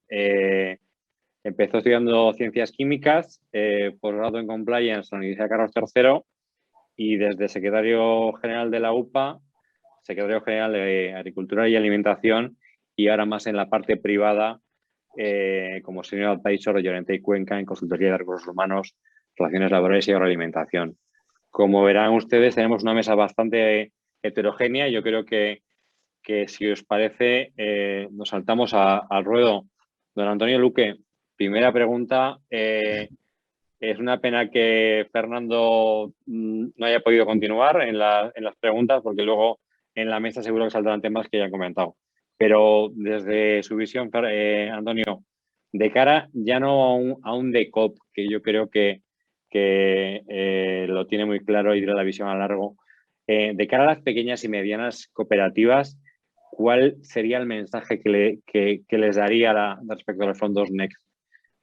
Empezó estudiando Ciencias Químicas, posgrado en Compliance en la Universidad Carlos III y desde secretario general de la UPA, secretario general de Agricultura y Alimentación y ahora más en la parte privada como senior advisor de Llorente y Cuenca en consultoría de recursos humanos, relaciones laborales y agroalimentación. Como verán ustedes, tenemos una mesa bastante heterogénea. Yo creo que si os parece, nos saltamos al ruedo. Don Antonio Luque, primera pregunta. Es una pena que Fernando no haya podido continuar en las preguntas, porque luego en la mesa seguro que saldrán temas que ya han comentado. Pero desde su visión, Antonio, de cara ya no a un DECOP, que yo creo que lo tiene muy claro y tiene la visión a largo, de cara a las pequeñas y medianas cooperativas, ¿cuál sería el mensaje que les daría respecto a los fondos Next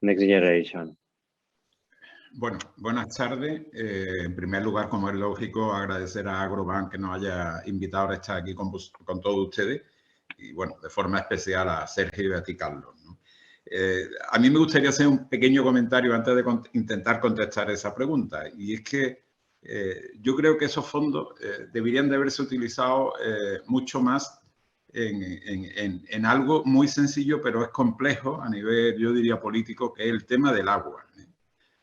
Generation? Bueno, buenas tardes. En primer lugar, como es lógico, agradecer a Agrobank que nos haya invitado a estar aquí con todos ustedes y, bueno, de forma especial a Sergio y a ti, Carlos, ¿no? A mí me gustaría hacer un pequeño comentario antes de intentar contestar esa pregunta, y es que yo creo que esos fondos deberían de haberse utilizado mucho más en algo muy sencillo, pero es complejo a nivel, yo diría, político, que es el tema del agua.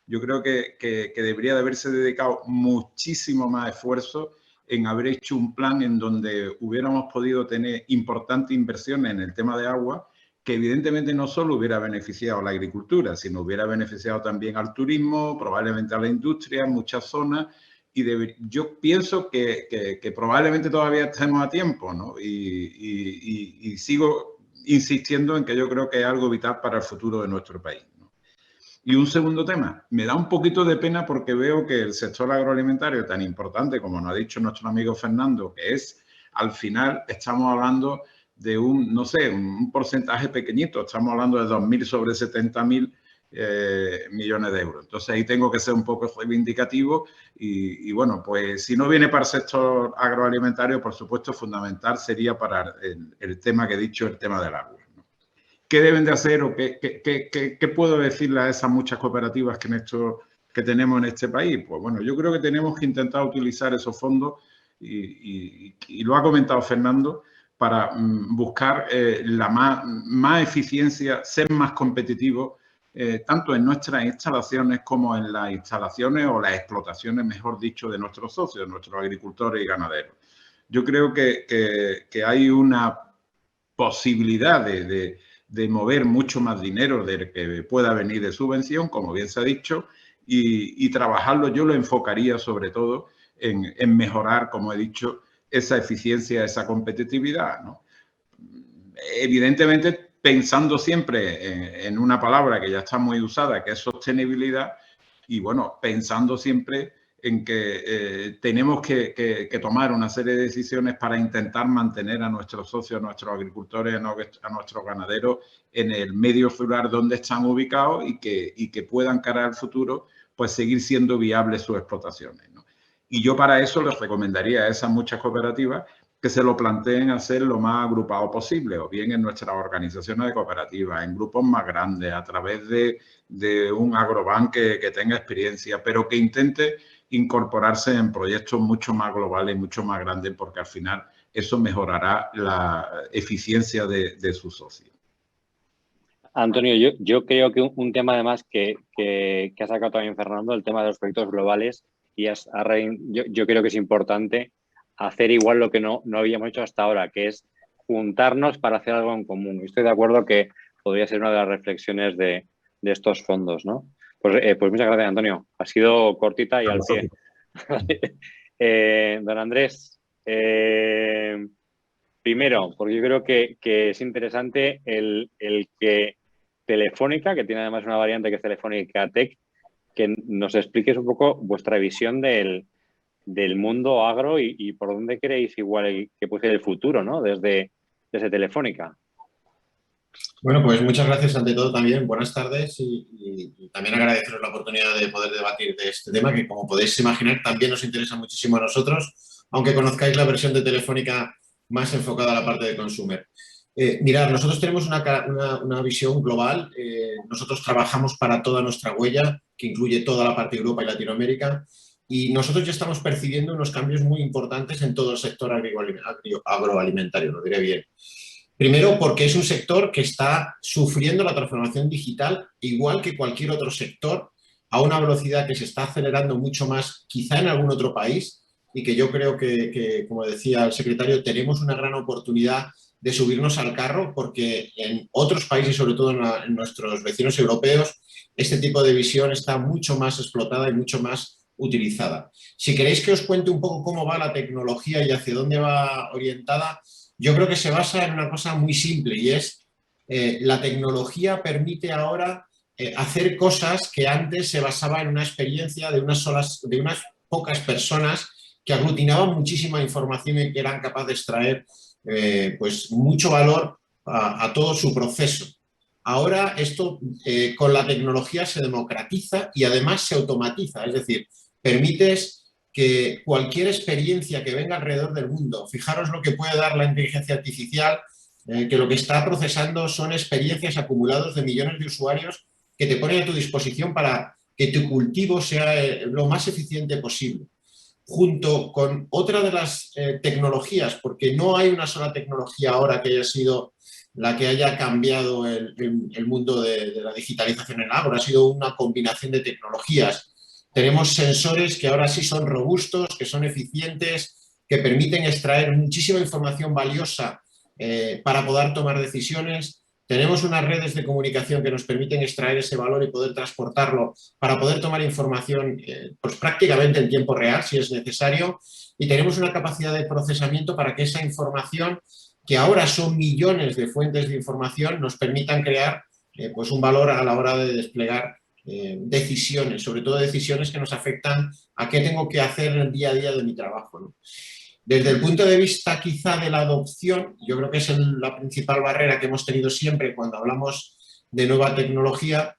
Yo creo que debería de haberse dedicado muchísimo más esfuerzo en haber hecho un plan en donde hubiéramos podido tener importantes inversiones en el tema de agua, que evidentemente no solo hubiera beneficiado a la agricultura, sino hubiera beneficiado también al turismo, probablemente a la industria, en muchas zonas. Y yo pienso que probablemente todavía estemos a tiempo, ¿no? Y sigo insistiendo en que yo creo que es algo vital para el futuro de nuestro país. Y un segundo tema, me da un poquito de pena porque veo que el sector agroalimentario, tan importante como nos ha dicho nuestro amigo Fernando, que es, al final estamos hablando de un porcentaje pequeñito, estamos hablando de 2.000 sobre 70.000, millones de euros. Entonces ahí tengo que ser un poco reivindicativo y bueno, pues si no viene para el sector agroalimentario, por supuesto, fundamental sería para el tema que he dicho, el tema del agua, ¿no? ¿Qué deben de hacer o qué puedo decirle a esas muchas cooperativas que tenemos en este país? Pues bueno, yo creo que tenemos que intentar utilizar esos fondos y lo ha comentado Fernando, para buscar la más eficiencia, ser más competitivos, tanto en nuestras instalaciones como en las instalaciones o las explotaciones, mejor dicho, de nuestros socios, nuestros agricultores y ganaderos. Yo creo que hay una posibilidad de mover mucho más dinero del que pueda venir de subvención, como bien se ha dicho, y trabajarlo. Yo lo enfocaría sobre todo en mejorar, como he dicho, esa eficiencia, esa competitividad, ¿no? Evidentemente, pensando siempre en una palabra que ya está muy usada, que es sostenibilidad, y bueno, pensando siempre en que tenemos que tomar una serie de decisiones para intentar mantener a nuestros socios, a nuestros agricultores, a nuestros ganaderos en el medio rural donde están ubicados y que puedan, cara al futuro, pues seguir siendo viables sus explotaciones, ¿no? Y yo para eso les recomendaría a esas muchas cooperativas que se lo planteen hacer lo más agrupado posible, o bien en nuestras organizaciones de cooperativas, en grupos más grandes, a través de un agrobank que tenga experiencia, pero que intente incorporarse en proyectos mucho más globales y mucho más grandes, porque al final eso mejorará la eficiencia de sus socios. Antonio, yo creo que un tema además que ha sacado también Fernando, el tema de los proyectos globales, y yo creo que es importante hacer igual lo que no habíamos hecho hasta ahora, que es juntarnos para hacer algo en común. Estoy de acuerdo que podría ser una de las reflexiones de estos fondos, ¿no? Pues muchas gracias, Antonio. Ha sido cortita y al pie. Don Andrés, primero, porque yo creo que es interesante el que Telefónica, que tiene además una variante que es Telefónica Tech, que nos expliques un poco vuestra visión del mundo agro y por dónde creéis igual que puede ser el futuro, ¿no? Desde Telefónica. Bueno, pues muchas gracias ante todo también. Buenas tardes y también agradeceros la oportunidad de poder debatir de este tema que, como podéis imaginar, también nos interesa muchísimo a nosotros, aunque conozcáis la versión de Telefónica más enfocada a la parte de consumer. Mirad, nosotros tenemos una visión global. Nosotros trabajamos para toda nuestra huella, que incluye toda la parte de Europa y Latinoamérica, y nosotros ya estamos percibiendo unos cambios muy importantes en todo el sector agroalimentario, lo diré bien. Primero, porque es un sector que está sufriendo la transformación digital, igual que cualquier otro sector, a una velocidad que se está acelerando mucho más, quizá en algún otro país, y que yo creo que, como decía el secretario, tenemos una gran oportunidad de subirnos al carro, porque en otros países, sobre todo en nuestros vecinos europeos, este tipo de visión está mucho más explotada y mucho más utilizada. Si queréis que os cuente un poco cómo va la tecnología y hacia dónde va orientada, yo creo que se basa en una cosa muy simple, y es la tecnología permite ahora hacer cosas que antes se basaba en una experiencia de unas pocas personas que aglutinaban muchísima información y que eran capaces de extraer pues mucho valor a todo su proceso. Ahora esto con la tecnología se democratiza y además se automatiza, es decir, permites que cualquier experiencia que venga alrededor del mundo, fijaros lo que puede dar la inteligencia artificial, que lo que está procesando son experiencias acumuladas de millones de usuarios que te ponen a tu disposición para que tu cultivo sea lo más eficiente posible. Junto con otra de las tecnologías, porque no hay una sola tecnología ahora que haya sido la que haya cambiado el mundo de la digitalización en el agro, ha sido una combinación de tecnologías. Tenemos sensores que ahora sí son robustos, que son eficientes, que permiten extraer muchísima información valiosa para poder tomar decisiones. Tenemos unas redes de comunicación que nos permiten extraer ese valor y poder transportarlo para poder tomar información pues prácticamente en tiempo real, si es necesario. Y tenemos una capacidad de procesamiento para que esa información, que ahora son millones de fuentes de información, nos permitan crear pues un valor a la hora de desplegar decisiones, sobre todo decisiones que nos afectan a qué tengo que hacer en el día a día de mi trabajo, ¿no? Desde el punto de vista quizá de la adopción, yo creo que es la principal barrera que hemos tenido siempre cuando hablamos de nueva tecnología,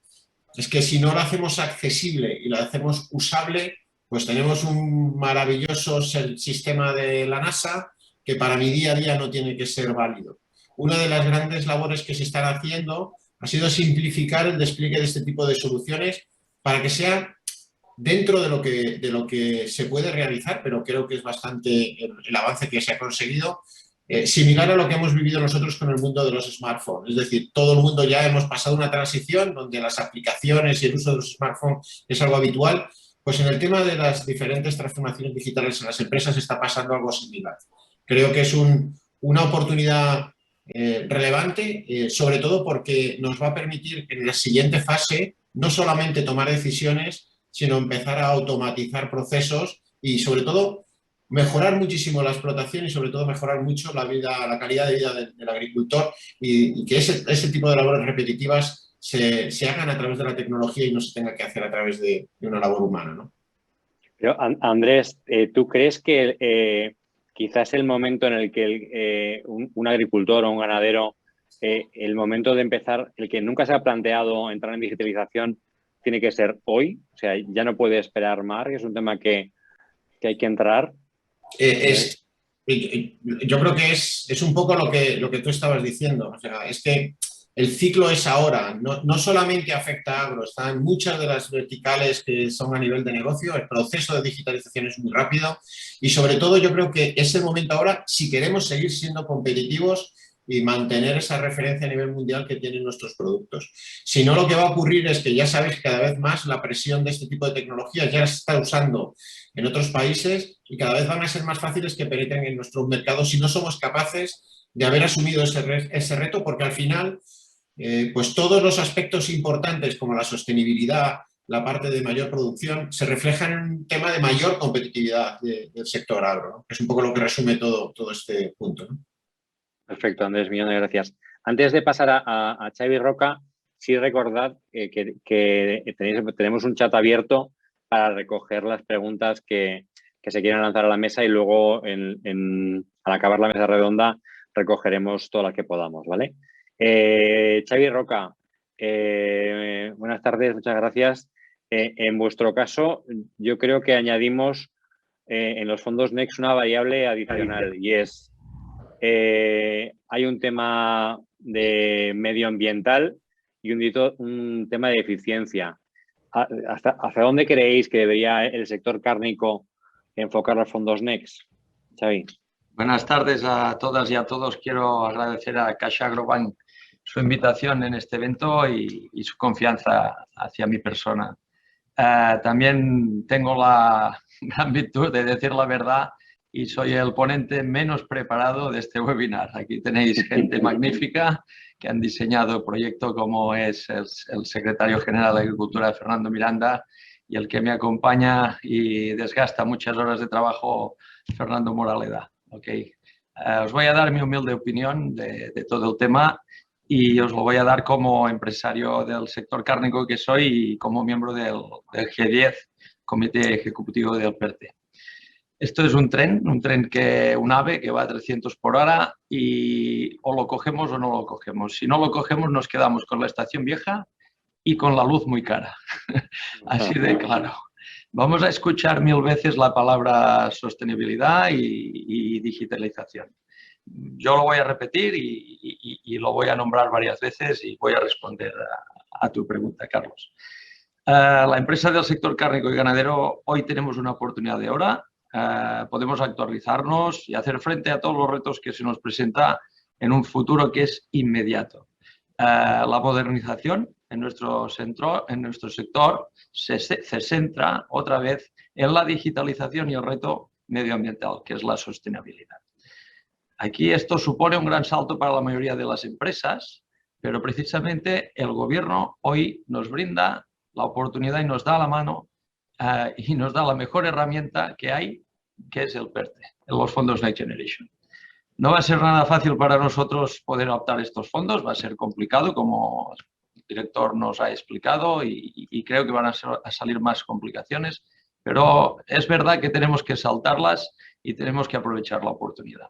es que si no lo hacemos accesible y lo hacemos usable, pues tenemos un maravilloso sistema de la NASA que para mi día a día no tiene que ser válido. Una de las grandes labores que se están haciendo ha sido simplificar el despliegue de este tipo de soluciones para que sea dentro de lo que se puede realizar, pero creo que es bastante el avance que se ha conseguido, similar a lo que hemos vivido nosotros con el mundo de los smartphones. Es decir, todo el mundo ya hemos pasado una transición donde las aplicaciones y el uso de los smartphones es algo habitual. Pues en el tema de las diferentes transformaciones digitales en las empresas está pasando algo similar. Creo que es una oportunidad relevante, sobre todo porque nos va a permitir en la siguiente fase no solamente tomar decisiones, sino empezar a automatizar procesos y sobre todo mejorar muchísimo la explotación y sobre todo mejorar mucho la calidad de vida del agricultor y que ese tipo de labores repetitivas se hagan a través de la tecnología y no se tenga que hacer a través de una labor humana, ¿no? Pero, Andrés, ¿tú crees que quizás el momento en el que un agricultor o un ganadero, el momento de empezar, el que nunca se ha planteado entrar en digitalización, tiene que ser hoy? O sea, ya no puede esperar más, que es un tema que hay que entrar. Yo creo que es un poco lo que tú estabas diciendo. O sea, es que el ciclo es ahora. No solamente afecta a agro, está en muchas de las verticales que son a nivel de negocio. El proceso de digitalización es muy rápido y sobre todo yo creo que es el momento ahora si queremos seguir siendo competitivos y mantener esa referencia a nivel mundial que tienen nuestros productos. Si no, lo que va a ocurrir es que ya sabéis que cada vez más la presión de este tipo de tecnologías ya se está usando en otros países y cada vez van a ser más fáciles que penetren en nuestros mercados si no somos capaces de haber asumido ese reto, porque al final, pues todos los aspectos importantes como la sostenibilidad, la parte de mayor producción, se reflejan en un tema de mayor competitividad del sector agro, ¿no? Es un poco lo que resume todo este punto, ¿no? Perfecto, Andrés, millones de gracias. Antes de pasar a Xavi Roca, sí recordad que tenemos un chat abierto para recoger las preguntas que se quieran lanzar a la mesa y luego al acabar la mesa redonda recogeremos todas las que podamos, ¿vale? Xavi Roca, buenas tardes, muchas gracias. En vuestro caso, yo creo que añadimos en los fondos Next una variable adicional y es hay un tema de medioambiental y un tema de eficiencia. ¿Hacia dónde creéis que debería el sector cárnico enfocar los fondos Next? Xavi. Buenas tardes a todas y a todos. Quiero agradecer a Caixa Agrobank su invitación en este evento y su confianza hacia mi persona. También tengo la gran virtud de decir la verdad y soy el ponente menos preparado de este webinar. Aquí tenéis gente magnífica que han diseñado el proyecto, como es el secretario general de Agricultura, Fernando Miranda, y el que me acompaña y desgasta muchas horas de trabajo, Fernando Moraleda. Okay. Os voy a dar mi humilde opinión de todo el tema y os lo voy a dar como empresario del sector cárnico que soy y como miembro del G10, Comité Ejecutivo del PERTE. Esto es un ave que va a 300 por hora y o lo cogemos o no lo cogemos. Si no lo cogemos nos quedamos con la estación vieja y con la luz muy cara. Así de claro. Vamos a escuchar 1000 veces la palabra sostenibilidad y digitalización. Yo lo voy a repetir y lo voy a nombrar varias veces y voy a responder a tu pregunta, Carlos. La empresa del sector cárnico y ganadero, hoy tenemos una oportunidad de oro. Podemos actualizarnos y hacer frente a todos los retos que se nos presenta en un futuro que es inmediato. La modernización en nuestro sector se centra otra vez en la digitalización y el reto medioambiental, que es la sostenibilidad. Aquí esto supone un gran salto para la mayoría de las empresas, pero precisamente el gobierno hoy nos brinda la oportunidad y nos da la mano y nos da la mejor herramienta que hay, que es el PERTE, los fondos Next Generation. No va a ser nada fácil para nosotros poder optar estos fondos, va a ser complicado, como el director nos ha explicado, y creo que van a salir más complicaciones, pero es verdad que tenemos que saltarlas y tenemos que aprovechar la oportunidad.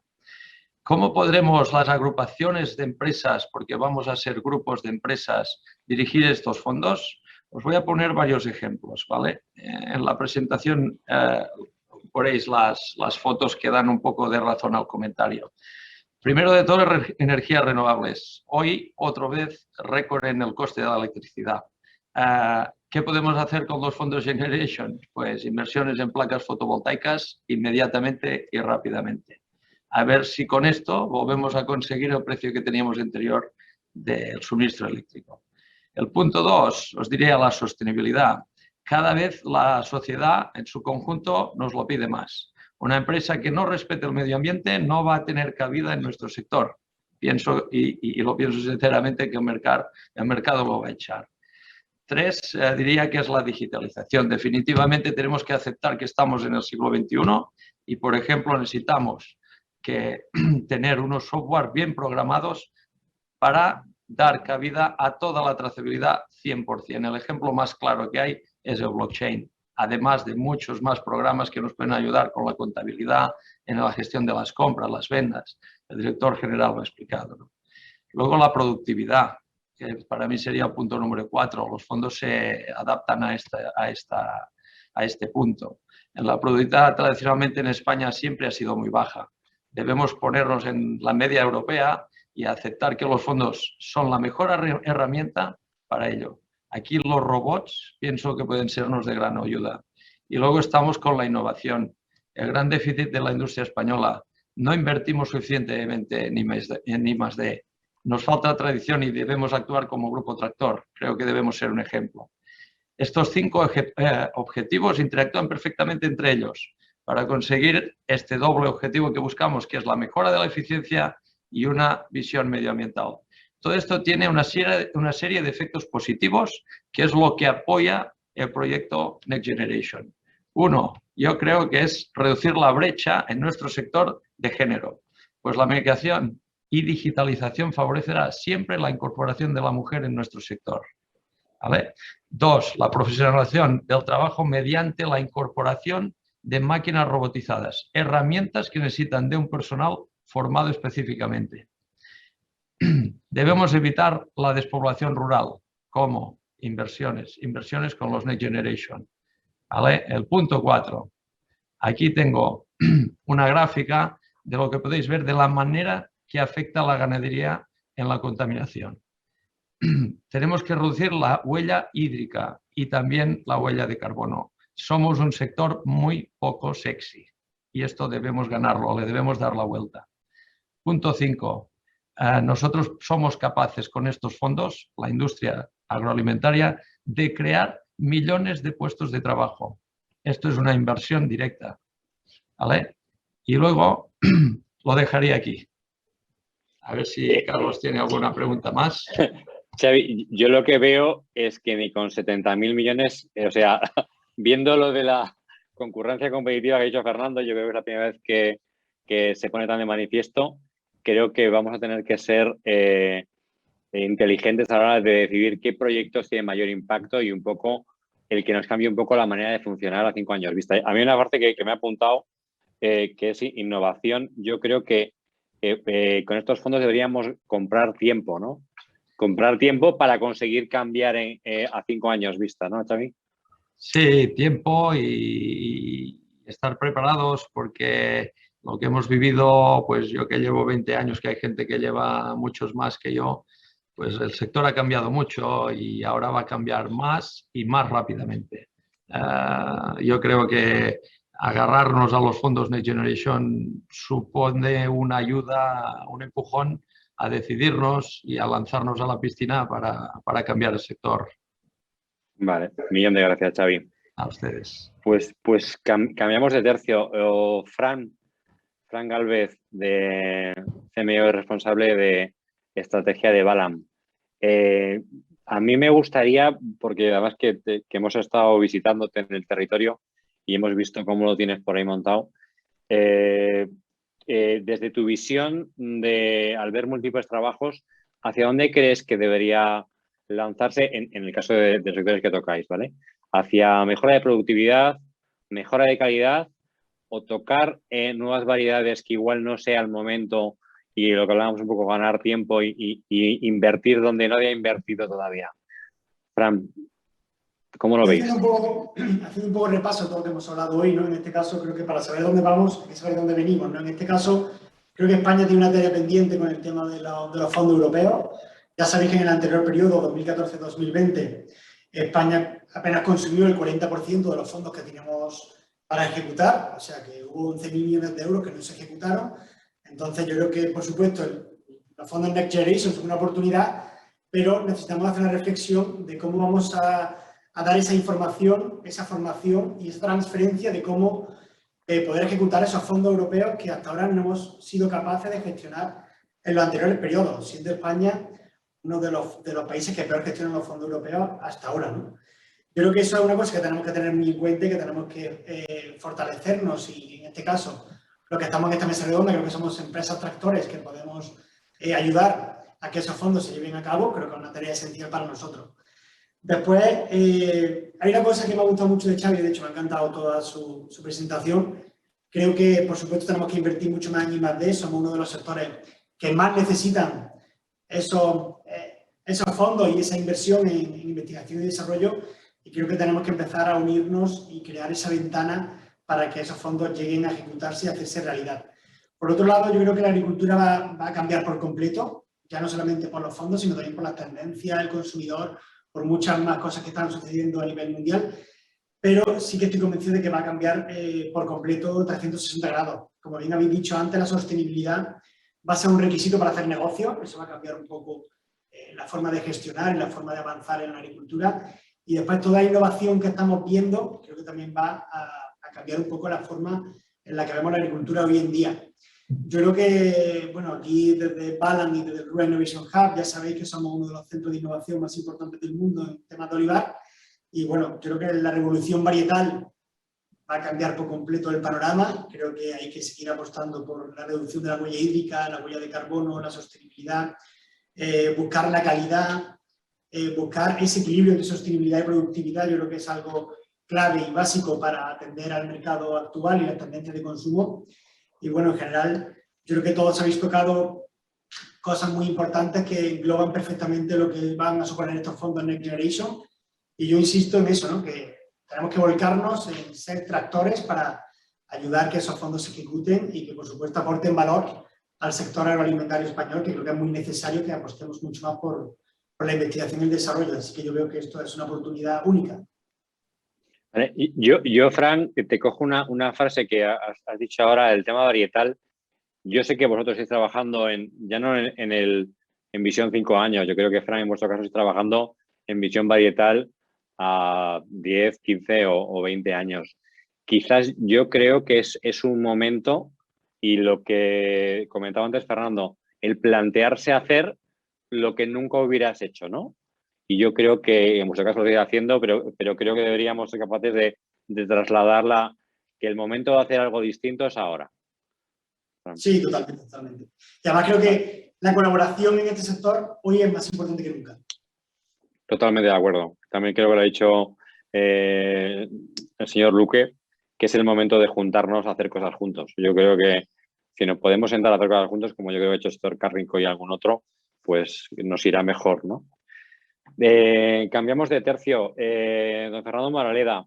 ¿Cómo podremos las agrupaciones de empresas, porque vamos a ser grupos de empresas, dirigir estos fondos? Os voy a poner varios ejemplos, ¿vale? En la presentación veréis las fotos que dan un poco de razón al comentario. Primero de todo, energías renovables. Hoy, otra vez, récord en el coste de la electricidad. ¿Qué podemos hacer con los fondos Generation? Pues inversiones en placas fotovoltaicas inmediatamente y rápidamente. A ver si con esto volvemos a conseguir el precio que teníamos anterior del suministro eléctrico. El punto 2, os diría la sostenibilidad. Cada vez la sociedad en su conjunto nos lo pide más. Una empresa que no respete el medio ambiente no va a tener cabida en nuestro sector. Pienso, y lo pienso sinceramente, que el mercado lo va a echar. 3, diría que es la digitalización. Definitivamente tenemos que aceptar que estamos en el siglo XXI y, por ejemplo, necesitamos tener unos software bien programados para dar cabida a toda la trazabilidad 100%. El ejemplo más claro que hay es el blockchain, además de muchos más programas que nos pueden ayudar con la contabilidad, en la gestión de las compras, las ventas. El director general lo ha explicado, ¿no? Luego la productividad, que para mí sería el punto número 4. Los fondos se adaptan a este punto. En la productividad tradicionalmente en España siempre ha sido muy baja. Debemos ponernos en la media europea y aceptar que los fondos son la mejor herramienta para ello. Aquí los robots pienso que pueden sernos de gran ayuda. Y luego estamos con la innovación. El gran déficit de la industria española. No invertimos suficientemente en I+D. Nos falta tradición y debemos actuar como grupo tractor. Creo que debemos ser un ejemplo. Estos 5 objetivos interactúan perfectamente entre ellos para conseguir este doble objetivo que buscamos, que es la mejora de la eficiencia y una visión medioambiental. Todo esto tiene una serie de efectos positivos, que es lo que apoya el proyecto Next Generation. 1, yo creo que es reducir la brecha en nuestro sector de género, pues la medicación y digitalización favorecerá siempre la incorporación de la mujer en nuestro sector. ¿Vale? 2, la profesionalización del trabajo mediante la incorporación de máquinas robotizadas, herramientas que necesitan de un personal formado específicamente. Debemos evitar la despoblación rural. ¿Cómo? Inversiones con los Next Generation. ¿Vale? El punto 4. Aquí tengo una gráfica de lo que podéis ver de la manera que afecta a la ganadería en la contaminación. Tenemos que reducir la huella hídrica y también la huella de carbono. Somos un sector muy poco sexy y esto debemos ganarlo, le debemos dar la vuelta. Punto 5. Nosotros somos capaces con estos fondos, la industria agroalimentaria, de crear millones de puestos de trabajo. Esto es una inversión directa. ¿Vale? Y luego lo dejaría aquí. A ver si Carlos tiene alguna pregunta más. Xavi, yo lo que veo es que ni con 70.000 millones, o sea, viendo lo de la concurrencia competitiva que ha dicho Fernando, yo creo que es la primera vez que se pone tan de manifiesto. Creo que vamos a tener que ser inteligentes a la hora de decidir qué proyectos tienen mayor impacto y un poco el que nos cambie un poco la manera de funcionar a 5 años vista. A mí una parte que me ha apuntado, que es innovación, yo creo que con estos fondos deberíamos comprar tiempo, ¿no? Comprar tiempo para conseguir cambiar a 5 años vista, ¿no, Xavi? Sí, tiempo y estar preparados porque lo que hemos vivido, pues yo que llevo 20 años, que hay gente que lleva muchos más que yo, pues el sector ha cambiado mucho y ahora va a cambiar más y más rápidamente. Yo creo que agarrarnos a los fondos Next Generation supone una ayuda, un empujón a decidirnos y a lanzarnos a la piscina para cambiar el sector. Vale, millón de gracias, Xavi. A ustedes. Pues cambiamos de tercio. Fran Galvez, de CMO, responsable de estrategia de Balam. A mí me gustaría, porque además que hemos estado visitándote en el territorio y hemos visto cómo lo tienes por ahí montado, desde tu visión al ver múltiples trabajos, ¿hacia dónde crees que debería lanzarse en el caso de los sectores que tocáis, ¿vale? ¿Hacia mejora de productividad, mejora de calidad o tocar nuevas variedades que igual no sea el momento y lo que hablábamos un poco, ganar tiempo y invertir donde no había invertido todavía? Fran. ¿Cómo lo veis? Haciendo un poco repaso de todo lo que hemos hablado hoy, ¿no? En este caso, creo que para saber dónde vamos hay que saber dónde venimos, ¿no? En este caso, creo que España tiene una tarea pendiente con el tema de los fondos europeos. Ya sabéis que en el anterior periodo, 2014-2020, España apenas consumió el 40% de los fondos que teníamos para ejecutar, o sea que hubo 11.000 millones de euros que no se ejecutaron. Entonces, yo creo que, por supuesto, los fondos Next Generation son una oportunidad, pero necesitamos hacer una reflexión de cómo vamos a dar esa información, esa formación y esa transferencia de cómo poder ejecutar esos fondos europeos que hasta ahora no hemos sido capaces de gestionar en los anteriores periodos, siendo España uno de los países que peor gestionan los fondos europeos hasta ahora, ¿no? Yo creo que eso es una cosa que tenemos que tener muy en cuenta y que tenemos que fortalecernos y, en este caso, los que estamos en esta mesa redonda, creo que somos empresas tractores que podemos ayudar a que esos fondos se lleven a cabo, creo que es una tarea esencial para nosotros. Después, hay una cosa que me ha gustado mucho de Xavi, de hecho me ha encantado toda su presentación. Creo que, por supuesto, tenemos que invertir mucho más en I+D, somos uno de los sectores que más necesitan esos fondos y esa inversión en investigación y desarrollo, y creo que tenemos que empezar a unirnos y crear esa ventana para que esos fondos lleguen a ejecutarse y a hacerse realidad. Por otro lado, yo creo que la agricultura va a cambiar por completo, ya no solamente por los fondos, sino también por las tendencias, el consumidor, por muchas más cosas que están sucediendo a nivel mundial, pero sí que estoy convencido de que va a cambiar por completo 360 grados. Como bien habéis dicho antes, la sostenibilidad va a ser un requisito para hacer negocio, eso va a cambiar un poco la forma de gestionar y la forma de avanzar en la agricultura, y después toda la innovación que estamos viendo creo que también va a cambiar un poco la forma en la que vemos la agricultura hoy en día. Yo creo que, bueno, aquí desde Balan y desde el Rural Innovation Hub ya sabéis que somos uno de los centros de innovación más importantes del mundo en temas de olivar, y bueno, creo que la revolución varietal va a cambiar por completo el panorama. Creo que hay que seguir apostando por la reducción de la huella hídrica, la huella de carbono, la sostenibilidad, buscar la calidad, buscar ese equilibrio entre sostenibilidad y productividad. Yo creo que es algo clave y básico para atender al mercado actual y las tendencias de consumo. Y bueno, en general, yo creo que todos habéis tocado cosas muy importantes que engloban perfectamente lo que van a suponer estos fondos Next Generation. Y yo insisto en eso, ¿no? Que tenemos que volcarnos en ser tractores para ayudar que esos fondos se ejecuten y que, por supuesto, aporten valor al sector agroalimentario español, que creo que es muy necesario que apostemos mucho más por la investigación y el desarrollo. Así que yo veo que esto es una oportunidad única. Vale. Yo, Fran, te cojo una frase que has dicho ahora, el tema varietal. Yo sé que vosotros estáis trabajando ya no en visión 5 años. Yo creo que, Fran, en vuestro caso, estáis trabajando en visión varietal a 10, 15 o 20 años. Quizás yo creo que es un momento, y lo que comentaba antes Fernando, el plantearse hacer lo que nunca hubieras hecho, ¿no? Y yo creo que en vuestro caso lo estáis haciendo, pero creo que deberíamos ser capaces de trasladarla, que el momento de hacer algo distinto es ahora. Sí, totalmente, totalmente. Y además creo que la colaboración en este sector hoy es más importante que nunca. Totalmente de acuerdo. También creo que lo ha dicho el señor Luque, que es el momento de juntarnos a hacer cosas juntos. Yo creo que si nos podemos sentar a hacer cosas juntos, como yo creo que ha hecho Héctor Carrico y algún otro, pues nos irá mejor, ¿no? Cambiamos de tercio. Don Fernando Moraleda,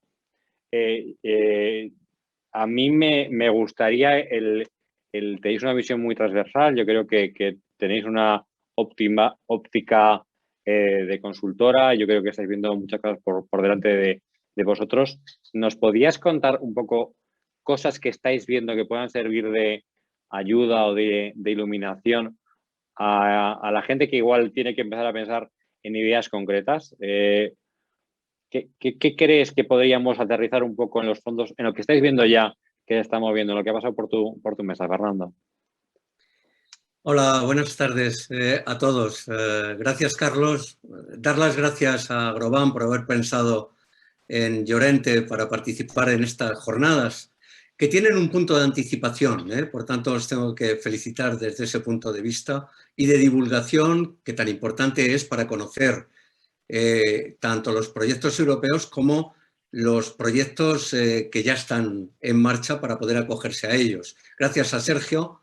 a mí me gustaría tenéis una visión muy transversal. Yo creo que tenéis una óptica de consultora. Yo creo que estáis viendo muchas cosas por delante de vosotros. ¿Nos podías contar un poco cosas que estáis viendo que puedan servir de ayuda o de iluminación a la gente que igual tiene que empezar a pensar en ideas concretas? ¿Qué crees que podríamos aterrizar un poco en los fondos, en lo que estáis viendo ya, que estamos viendo, en lo que ha pasado por tu mesa, Fernando? Hola, buenas tardes a todos. Gracias, Carlos. Dar las gracias a Agrobank por haber pensado en Llorente para participar en estas jornadas, que tienen un punto de anticipación, por tanto os tengo que felicitar desde ese punto de vista, y de divulgación, que tan importante es para conocer tanto los proyectos europeos como los proyectos que ya están en marcha para poder acogerse a ellos. Gracias a Sergio,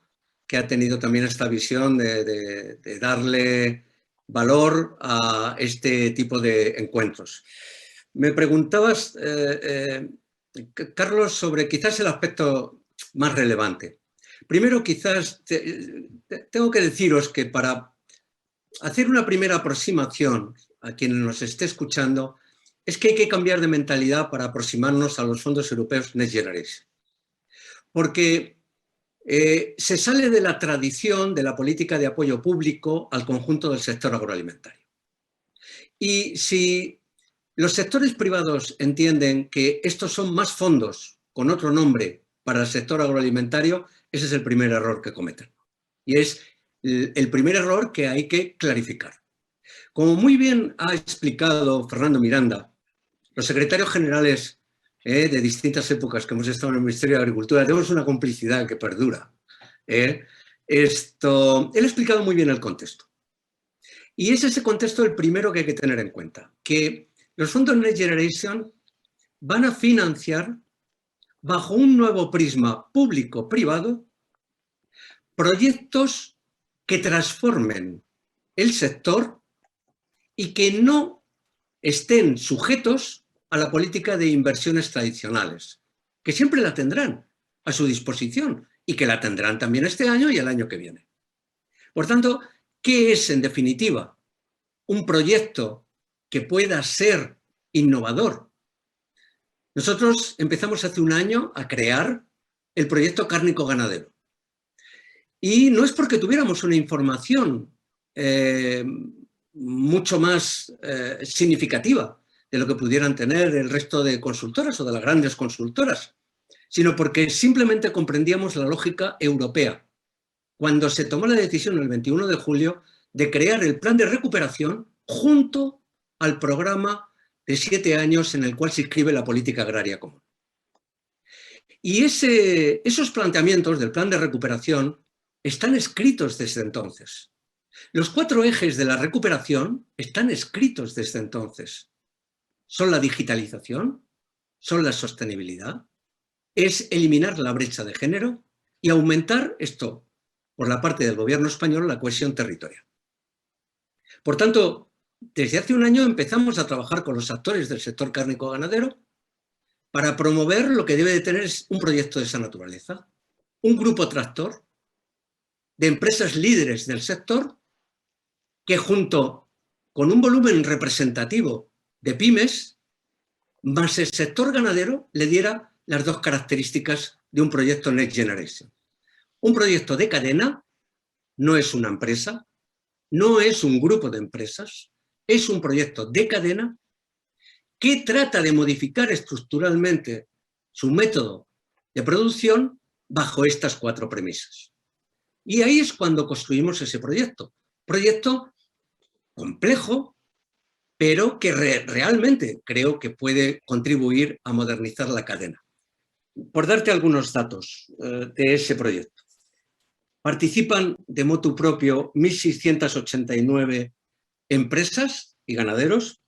que ha tenido también esta visión de darle valor a este tipo de encuentros. Me preguntabas, Carlos, sobre quizás el aspecto más relevante. Primero, quizás tengo que deciros que para hacer una primera aproximación a quien nos esté escuchando, es que hay que cambiar de mentalidad para aproximarnos a los fondos europeos Next Generation. Porque se sale de la tradición de la política de apoyo público al conjunto del sector agroalimentario. Y si los sectores privados entienden que estos son más fondos con otro nombre para el sector agroalimentario, ese es el primer error que cometen. Y es el primer error que hay que clarificar. Como muy bien ha explicado Fernando Miranda, los secretarios generales de distintas épocas que hemos estado en el Ministerio de Agricultura tenemos una complicidad que perdura. Él ha explicado muy bien el contexto. Y es ese contexto el primero que hay que tener en cuenta, que los fondos Next Generation van a financiar bajo un nuevo prisma público-privado proyectos que transformen el sector y que no estén sujetos a la política de inversiones tradicionales, que siempre la tendrán a su disposición y que la tendrán también este año y el año que viene. Por tanto, ¿qué es en definitiva un proyecto que pueda ser innovador? Nosotros empezamos hace un año a crear el proyecto cárnico ganadero. Y no es porque tuviéramos una información mucho más significativa de lo que pudieran tener el resto de consultoras o de las grandes consultoras, sino porque simplemente comprendíamos la lógica europea. Cuando se tomó la decisión el 21 de julio de crear el plan de recuperación junto al programa de 7 años en el cual se inscribe la política agraria común. Y esos planteamientos del plan de recuperación están escritos desde entonces. Los 4 ejes de la recuperación están escritos desde entonces. Son la digitalización, son la sostenibilidad, es eliminar la brecha de género y aumentar esto, por la parte del gobierno español, la cohesión territorial. Por tanto, desde hace un año empezamos a trabajar con los actores del sector cárnico ganadero para promover lo que debe de tener es un proyecto de esa naturaleza, un grupo tractor de empresas líderes del sector que junto con un volumen representativo de pymes, más el sector ganadero, le diera las 2 características de un proyecto Next Generation. Un proyecto de cadena, no es una empresa, no es un grupo de empresas, es un proyecto de cadena que trata de modificar estructuralmente su método de producción bajo estas 4 premisas. Y ahí es cuando construimos ese proyecto. Proyecto complejo, pero que realmente creo que puede contribuir a modernizar la cadena. Por darte algunos datos de ese proyecto. Participan de motu propio 1.689 empresas y ganaderos,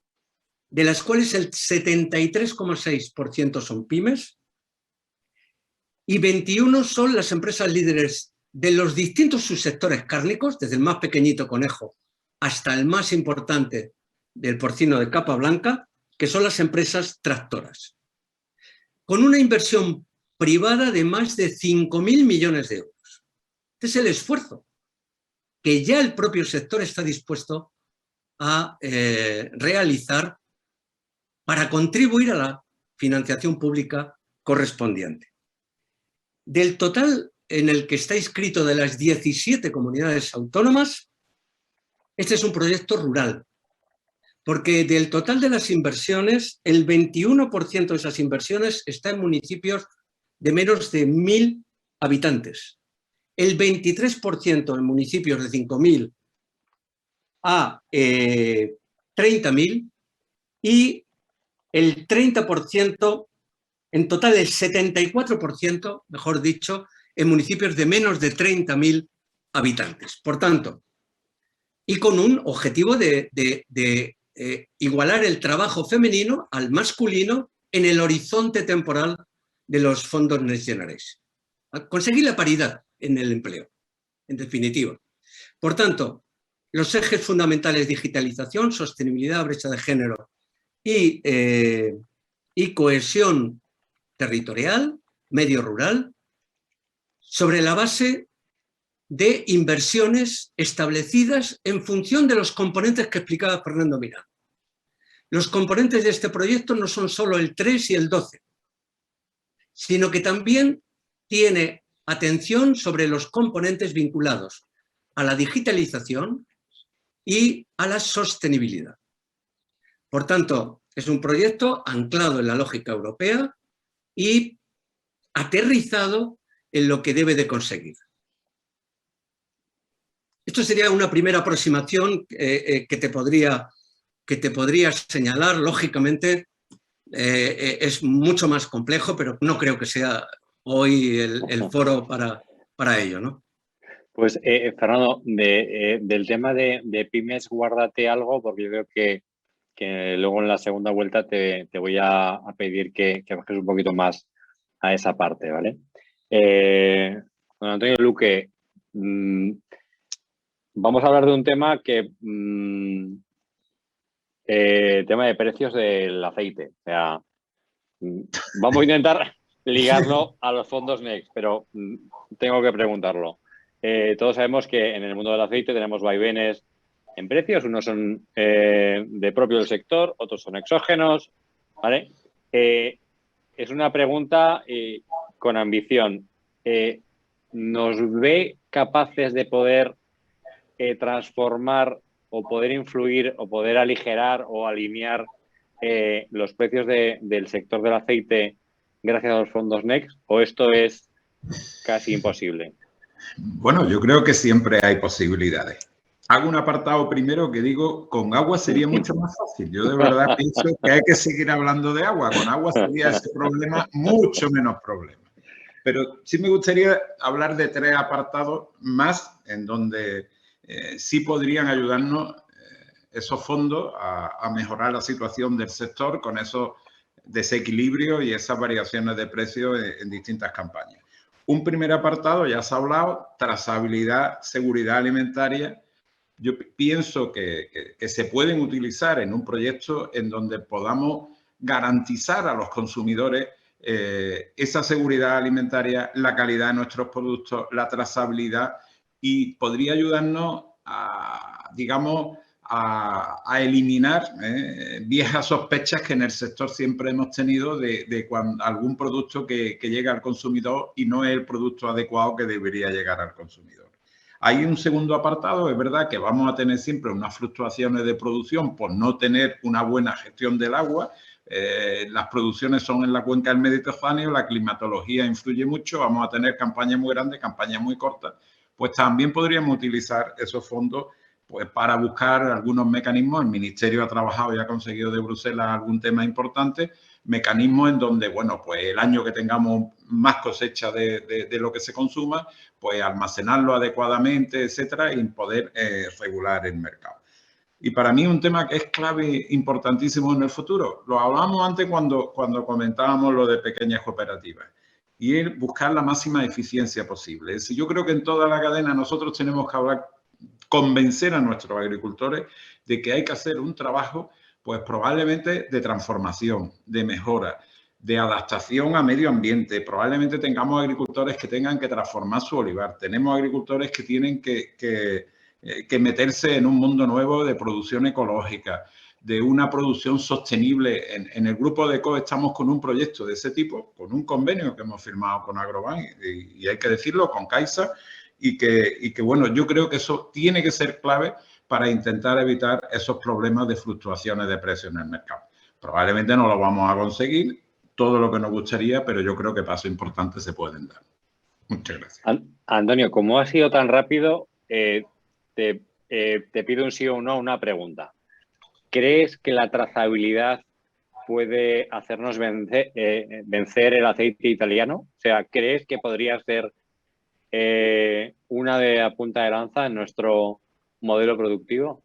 de las cuales el 73,6% son pymes y 21 son las empresas líderes de los distintos subsectores cárnicos, desde el más pequeñito conejo hasta el más importante del porcino de capa blanca, que son las empresas tractoras, con una inversión privada de más de 5.000 millones de euros. Este es el esfuerzo que ya el propio sector está dispuesto a realizar para contribuir a la financiación pública correspondiente. Del total en el que está inscrito de las 17 comunidades autónomas, este es un proyecto rural, porque del total de las inversiones, el 21% de esas inversiones está en municipios de menos de 1.000 habitantes, el 23% en municipios de 5.000 a 30.000 y el 30%, en total el 74%, mejor dicho, en municipios de menos de 30.000 habitantes. Por tanto, y con un objetivo de igualar el trabajo femenino al masculino en el horizonte temporal de los fondos Next Generation. Conseguir la paridad en el empleo, en definitiva. Por tanto, los ejes fundamentales: digitalización, sostenibilidad, brecha de género y cohesión territorial, medio rural, sobre la base de inversiones establecidas en función de los componentes que explicaba Fernando Miranda. Los componentes de este proyecto no son solo el 3 y el 12, sino que también tiene atención sobre los componentes vinculados a la digitalización y a la sostenibilidad. Por tanto, es un proyecto anclado en la lógica europea y aterrizado en lo que debe de conseguir. Esto sería una primera aproximación que te podría señalar. Lógicamente, es mucho más complejo, pero no creo que sea hoy el foro para ello, ¿no? Pues, Fernando, del tema de pymes, guárdate algo, porque yo creo que luego en la segunda vuelta te voy a pedir que bajes un poquito más a esa parte, ¿vale? Don Antonio Luque, vamos a hablar de un tema que... tema de precios del aceite. O sea, vamos a intentar ligarlo a los fondos Next, pero tengo que preguntarlo. Todos sabemos que en el mundo del aceite tenemos vaivenes en precios. Unos son de propio del sector, otros son exógenos, ¿vale? Es una pregunta con ambición. ¿Nos ve capaces de poder transformar o poder influir o poder aligerar o alinear los precios del sector del aceite gracias a los fondos Next, o esto es casi imposible? Bueno, yo creo que siempre hay posibilidades. Hago un apartado primero que digo, con agua sería mucho más fácil. Yo de verdad pienso que hay que seguir hablando de agua. Con agua sería ese problema mucho menos problema. Pero sí me gustaría hablar de 3 apartados más en donde sí podrían ayudarnos esos fondos a mejorar la situación del sector con esos desequilibrios y esas variaciones de precios en distintas campañas. Un primer apartado, ya se ha hablado, trazabilidad, seguridad alimentaria. Yo pienso que se pueden utilizar en un proyecto en donde podamos garantizar a los consumidores esa seguridad alimentaria, la calidad de nuestros productos, la trazabilidad, y podría ayudarnos a, digamos, a eliminar viejas sospechas que en el sector siempre hemos tenido de cuando algún producto que llega al consumidor y no es el producto adecuado que debería llegar al consumidor. Hay un segundo apartado, es verdad que vamos a tener siempre unas fluctuaciones de producción por no tener una buena gestión del agua. Las producciones son en la cuenca del Mediterráneo, la climatología influye mucho, vamos a tener campañas muy grandes, campañas muy cortas. Pues también podríamos utilizar esos fondos pues para buscar algunos mecanismos. El Ministerio ha trabajado y ha conseguido de Bruselas algún tema importante, mecanismos en donde, bueno, pues el año que tengamos más cosecha de lo que se consuma, pues almacenarlo adecuadamente, etcétera, y poder regular el mercado. Y para mí un tema que es clave, importantísimo en el futuro. Lo hablábamos antes cuando comentábamos lo de pequeñas cooperativas. Y es buscar la máxima eficiencia posible. Es decir, yo creo que en toda la cadena nosotros tenemos que convencer a nuestros agricultores de que hay que hacer un trabajo, pues probablemente de transformación, de mejora, de adaptación a medio ambiente. Probablemente tengamos agricultores que tengan que transformar su olivar. Tenemos agricultores que tienen que meterse en un mundo nuevo de producción ecológica, de una producción sostenible. En el grupo de ECO estamos con un proyecto de ese tipo, con un convenio que hemos firmado con Agrobank y hay que decirlo, con Caixa, y que, bueno, yo creo que eso tiene que ser clave para intentar evitar esos problemas de fluctuaciones de precios en el mercado. Probablemente no lo vamos a conseguir todo lo que nos gustaría, pero yo creo que pasos importantes se pueden dar. Muchas gracias. Antonio, como ha sido tan rápido, te pido un sí o un no, una pregunta. ¿Crees que la trazabilidad puede hacernos vencer el aceite italiano? O sea, ¿crees que podría ser una de la punta de lanza en nuestro modelo productivo?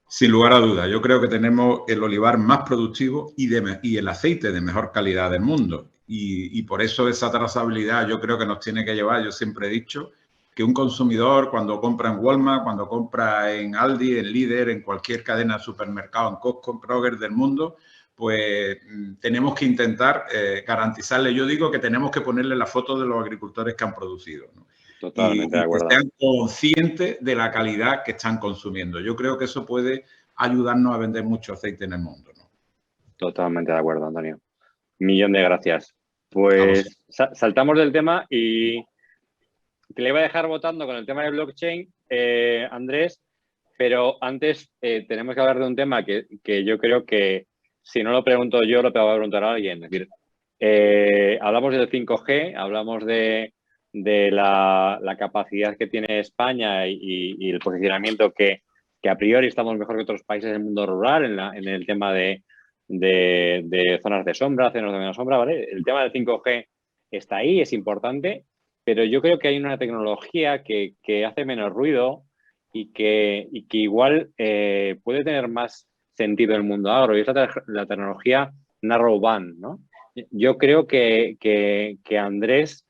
Sin lugar a dudas. Yo creo que tenemos el olivar más productivo y el aceite de mejor calidad del mundo. Y por eso esa trazabilidad yo creo que nos tiene que llevar. Yo siempre he dicho que un consumidor cuando compra en Walmart, cuando compra en Aldi, en Líder, en cualquier cadena de supermercado, en Costco, en Kroger del mundo, pues tenemos que intentar garantizarle. Yo digo que tenemos que ponerle la foto de los agricultores que han producido, ¿no? Totalmente de acuerdo. Que sean conscientes de la calidad que están consumiendo. Yo creo que eso puede ayudarnos a vender mucho aceite en el mundo, ¿no? Totalmente de acuerdo, Antonio. Millón de gracias. Pues saltamos del tema y te le iba a dejar votando con el tema de blockchain, Andrés, pero antes tenemos que hablar de un tema que yo creo que si no lo pregunto yo, lo va a preguntar a alguien. Es decir, hablamos del 5G, hablamos de la capacidad que tiene España y el posicionamiento que a priori estamos mejor que otros países del mundo rural en el tema de zonas de sombra, zonas de menos sombra, ¿vale? El tema del 5G está ahí, es importante, pero yo creo que hay una tecnología que hace menos ruido y que igual puede tener más sentido en el mundo agro, y es la tecnología Narrowband, ¿no? Yo creo que Andrés,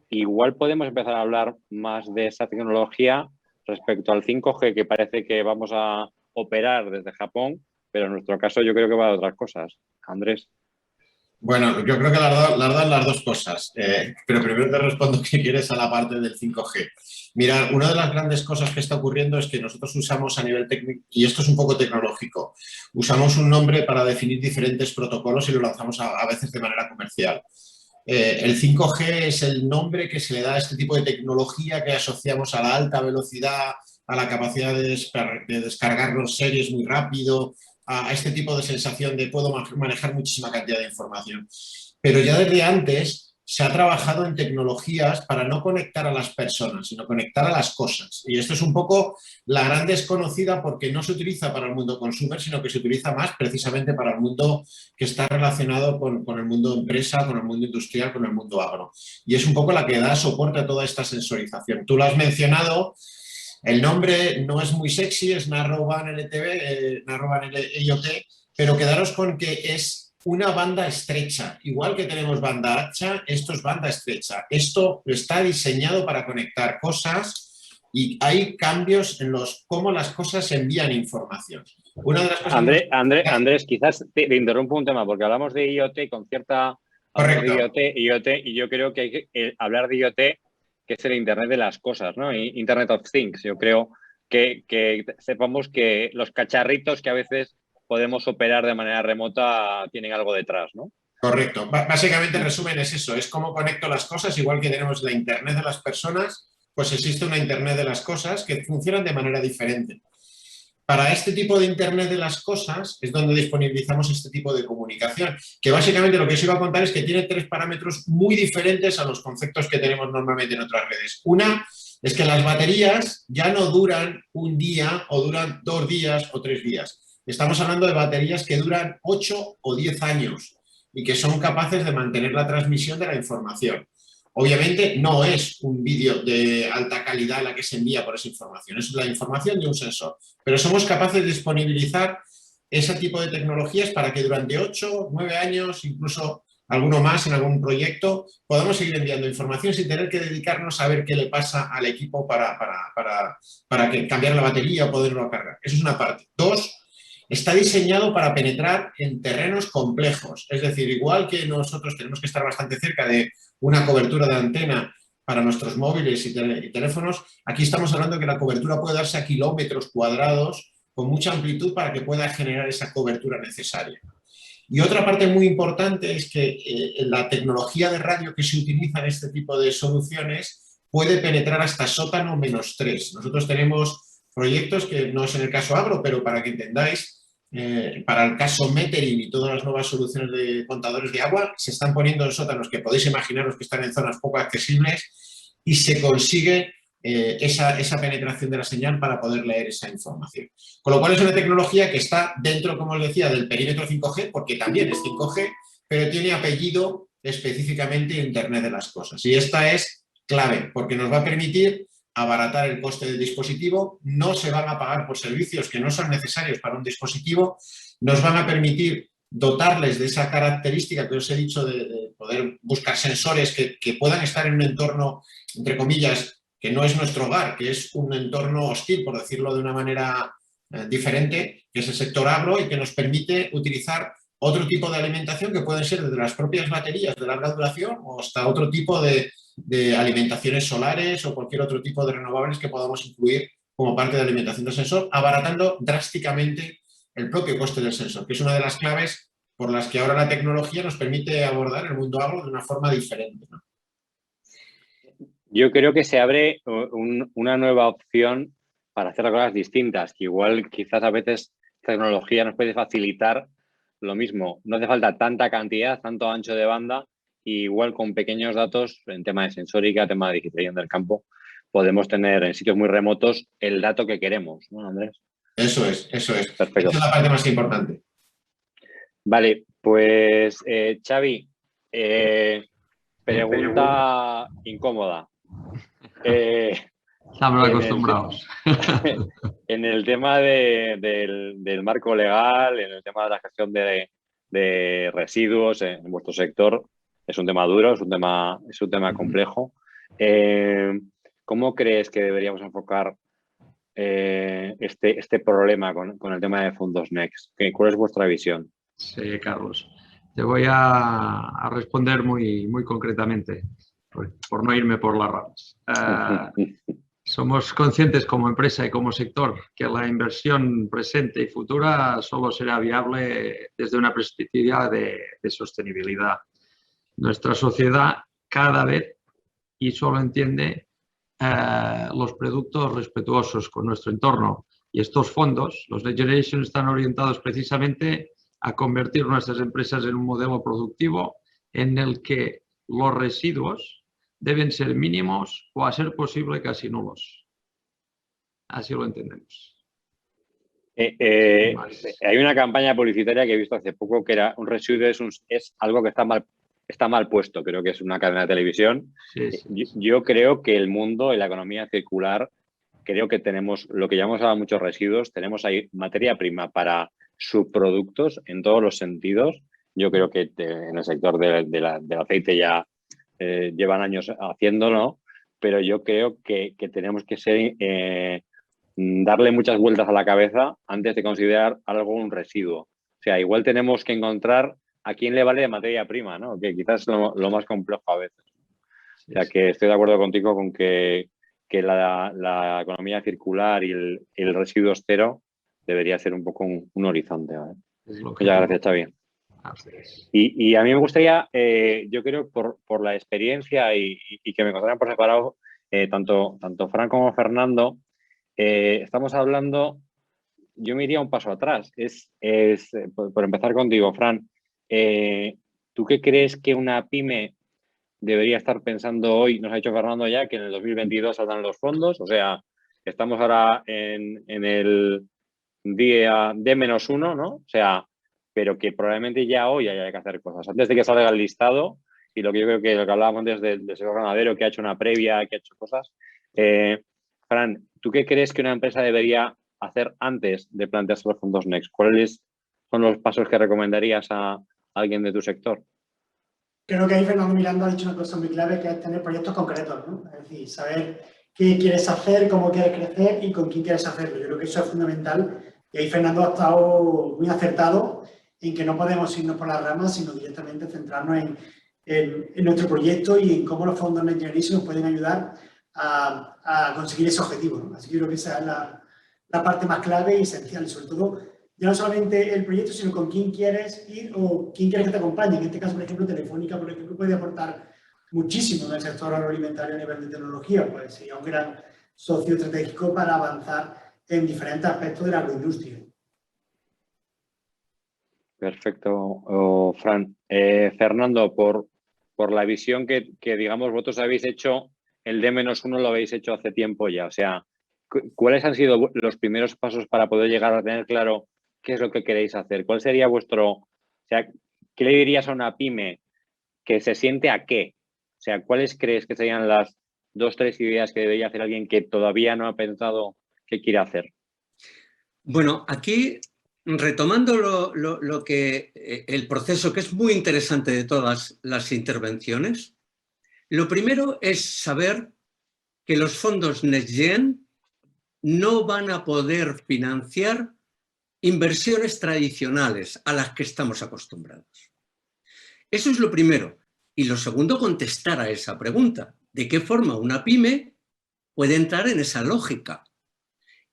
igual podemos empezar a hablar más de esa tecnología respecto al 5G, que parece que vamos a operar desde Japón, pero en nuestro caso yo creo que va de otras cosas. Andrés. Bueno, yo creo que las dos cosas, pero primero te respondo si quieres a la parte del 5G. Mira, una de las grandes cosas que está ocurriendo es que nosotros usamos a nivel técnico, y esto es un poco tecnológico, usamos un nombre para definir diferentes protocolos y lo lanzamos a veces de manera comercial. El 5G es el nombre que se le da a este tipo de tecnología que asociamos a la alta velocidad, a la capacidad de descargar los series muy rápido, a este tipo de sensación de puedo manejar muchísima cantidad de información. Pero ya desde antes se ha trabajado en tecnologías para no conectar a las personas, sino conectar a las cosas. Y esto es un poco la gran desconocida porque no se utiliza para el mundo consumer, sino que se utiliza más precisamente para el mundo que está relacionado con el mundo empresa, con el mundo industrial, con el mundo agro. Y es un poco la que da soporte a toda esta sensorización. Tú lo has mencionado. El nombre no es muy sexy, es Narrowband LTE, Narrowband IoT, pero quedaros con que es una banda estrecha. Igual que tenemos banda ancha, esto es banda estrecha. Esto está diseñado para conectar cosas y hay cambios en cómo las cosas envían información. Una de las cosas Andrés, quizás te interrumpo un tema, porque hablamos de IoT con cierta... Correcto. IoT, y yo creo que hay que hablar de IoT, que es el Internet de las cosas, ¿no? Internet of Things. Yo creo que sepamos que los cacharritos que a veces podemos operar de manera remota tienen algo detrás, ¿no? Correcto. Básicamente, en resumen, es eso. Es cómo conecto las cosas. Igual que tenemos la Internet de las personas, pues existe una Internet de las cosas que funcionan de manera diferente. Para este tipo de Internet de las cosas es donde disponibilizamos este tipo de comunicación, que básicamente lo que os iba a contar es que tiene 3 parámetros muy diferentes a los conceptos que tenemos normalmente en otras redes. Una es que las baterías ya no duran un día o duran 2 días o 3 días. Estamos hablando de baterías que duran 8 o 10 años y que son capaces de mantener la transmisión de la información. Obviamente no es un vídeo de alta calidad la que se envía por esa información, es la información de un sensor. Pero somos capaces de disponibilizar ese tipo de tecnologías para que durante 8, 9 años, incluso alguno más en algún proyecto, podamos seguir enviando información sin tener que dedicarnos a ver qué le pasa al equipo para cambiar la batería o poderlo cargar. Eso es una parte. 2, está diseñado para penetrar en terrenos complejos. Es decir, igual que nosotros tenemos que estar bastante cerca de una cobertura de antena para nuestros móviles y teléfonos, aquí estamos hablando de que la cobertura puede darse a kilómetros cuadrados con mucha amplitud para que pueda generar esa cobertura necesaria. Y otra parte muy importante es que la tecnología de radio que se utiliza en este tipo de soluciones puede penetrar hasta sótano -3. Nosotros tenemos proyectos que no es en el caso agro, pero para que entendáis, para el caso metering y todas las nuevas soluciones de contadores de agua, se están poniendo en sótanos que podéis imaginaros que están en zonas poco accesibles y se consigue esa penetración de la señal para poder leer esa información. Con lo cual es una tecnología que está dentro, como os decía, del perímetro 5G, porque también es 5G, pero tiene apellido específicamente Internet de las cosas. Y esta es clave, porque nos va a permitir abaratar el coste del dispositivo, no se van a pagar por servicios que no son necesarios para un dispositivo, nos van a permitir dotarles de esa característica que os he dicho de poder buscar sensores que puedan estar en un entorno, entre comillas, que no es nuestro hogar, que es un entorno hostil, por decirlo de una manera diferente, que es el sector agro y que nos permite utilizar otro tipo de alimentación que pueden ser desde las propias baterías de larga duración o hasta otro tipo de alimentaciones solares o cualquier otro tipo de renovables que podamos incluir como parte de alimentación del sensor, abaratando drásticamente el propio coste del sensor, que es una de las claves por las que ahora la tecnología nos permite abordar el mundo agro de una forma diferente, ¿no? Yo creo que se abre una nueva opción para hacer las cosas distintas, que igual quizás a veces tecnología nos puede facilitar lo mismo. No hace falta tanta cantidad, tanto ancho de banda, y igual con pequeños datos en tema de sensórica, tema de digitalización del campo, podemos tener en sitios muy remotos el dato que queremos, ¿no, Andrés? Eso es. Perfecto. Esa es la parte más importante. Vale, pues Xavi, pregunta incómoda. Estamos acostumbrados. En el tema del marco legal, en el tema de la gestión de residuos en vuestro sector, es un tema duro, es un tema complejo. ¿Cómo crees que deberíamos enfocar este problema con el tema de fondos Next? ¿Cuál es vuestra visión? Sí, Carlos. Te voy a responder muy concretamente, por no irme por las ramas. Somos conscientes como empresa y como sector que la inversión presente y futura solo será viable desde una perspectiva de sostenibilidad. Nuestra sociedad cada vez y solo entiende los productos respetuosos con nuestro entorno. Y estos fondos, los Next Generation, están orientados precisamente a convertir nuestras empresas en un modelo productivo en el que los residuos deben ser mínimos o, a ser posible, casi nulos. Así lo entendemos. Hay una campaña publicitaria que he visto hace poco que era un residuo es algo que está mal puesto. Creo que es una cadena de televisión. Sí. Yo creo que el mundo y la economía circular, creo que tenemos lo que llamamos a muchos residuos, tenemos ahí materia prima para subproductos en todos los sentidos. Yo creo que en el sector del aceite ya llevan años haciéndolo, pero yo creo que tenemos que darle muchas vueltas a la cabeza antes de considerar algo un residuo. O sea, igual tenemos que encontrar a quién le vale de materia prima, ¿no? Que quizás es lo más complejo a veces. O sea, que estoy de acuerdo contigo con que la economía circular y el residuo cero debería ser un poco un horizonte, ¿vale? Muchas gracias, Xavi. Y a mí me gustaría, yo creo, por la experiencia y que me contaran por separado, tanto Fran como Fernando, estamos hablando, yo me iría un paso atrás. Por empezar contigo, Fran, ¿tú qué crees que una pyme debería estar pensando hoy? Nos ha dicho Fernando ya que en el 2022 saldrán los fondos, o sea, estamos ahora en el día D-1, ¿no? O sea, pero que probablemente ya hoy haya que hacer cosas. Antes de que salga el listado, y lo que yo creo que lo que hablábamos antes del sector ganadero, que ha hecho una previa, que ha hecho cosas. Fran, ¿tú qué crees que una empresa debería hacer antes de plantearse los fondos Next? ¿Cuáles son los pasos que recomendarías a alguien de tu sector? Creo que ahí Fernando Miranda ha dicho una cosa muy clave, que es tener proyectos concretos, ¿no? Es decir, saber qué quieres hacer, cómo quieres crecer y con quién quieres hacerlo. Yo creo que eso es fundamental. Y ahí Fernando ha estado muy acertado en que no podemos irnos por las ramas, sino directamente centrarnos en nuestro proyecto y en cómo los fondos Next Generation nos pueden ayudar a conseguir ese objetivo, ¿no? Así que creo que esa es la parte más clave y esencial. Y sobre todo, ya no solamente el proyecto, sino con quién quieres ir o quién quieres que te acompañe. En este caso, por ejemplo, Telefónica, por ejemplo, puede aportar muchísimo en el sector agroalimentario a nivel de tecnología. Pues sería un gran socio estratégico para avanzar en diferentes aspectos de la agroindustria. Perfecto, Fran. Fernando, por la visión que digamos, vosotros habéis hecho, el D-1 lo habéis hecho hace tiempo ya. O sea, ¿cuáles han sido los primeros pasos para poder llegar a tener claro qué es lo que queréis hacer? ¿Cuál sería o sea, qué le dirías a una pyme que se siente a qué? O sea, ¿cuáles crees que serían las 2 o 3 ideas que debería hacer alguien que todavía no ha pensado qué quiere hacer? Bueno, aquí, retomando el proceso, que es muy interesante de todas las intervenciones, lo primero es saber que los fondos NextGen no van a poder financiar inversiones tradicionales a las que estamos acostumbrados. Eso es lo primero. Y lo segundo, contestar a esa pregunta. ¿De qué forma una pyme puede entrar en esa lógica?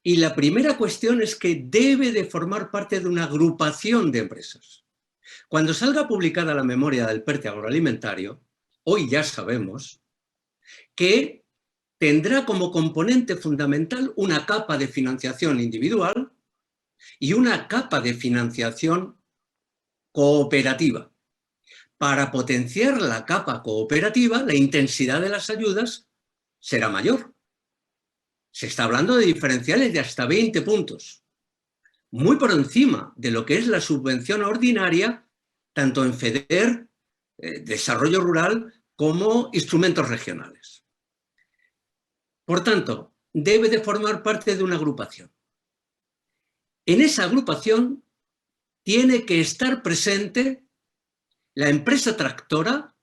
Y la primera cuestión es que debe de formar parte de una agrupación de empresas. Cuando salga publicada la memoria del PERTE agroalimentario, hoy ya sabemos que tendrá como componente fundamental una capa de financiación individual y una capa de financiación cooperativa. Para potenciar la capa cooperativa, la intensidad de las ayudas será mayor. Se está hablando de diferenciales de hasta 20 puntos, muy por encima de lo que es la subvención ordinaria, tanto en FEDER, desarrollo rural, como instrumentos regionales. Por tanto, debe de formar parte de una agrupación. En esa agrupación tiene que estar presente la empresa tractora,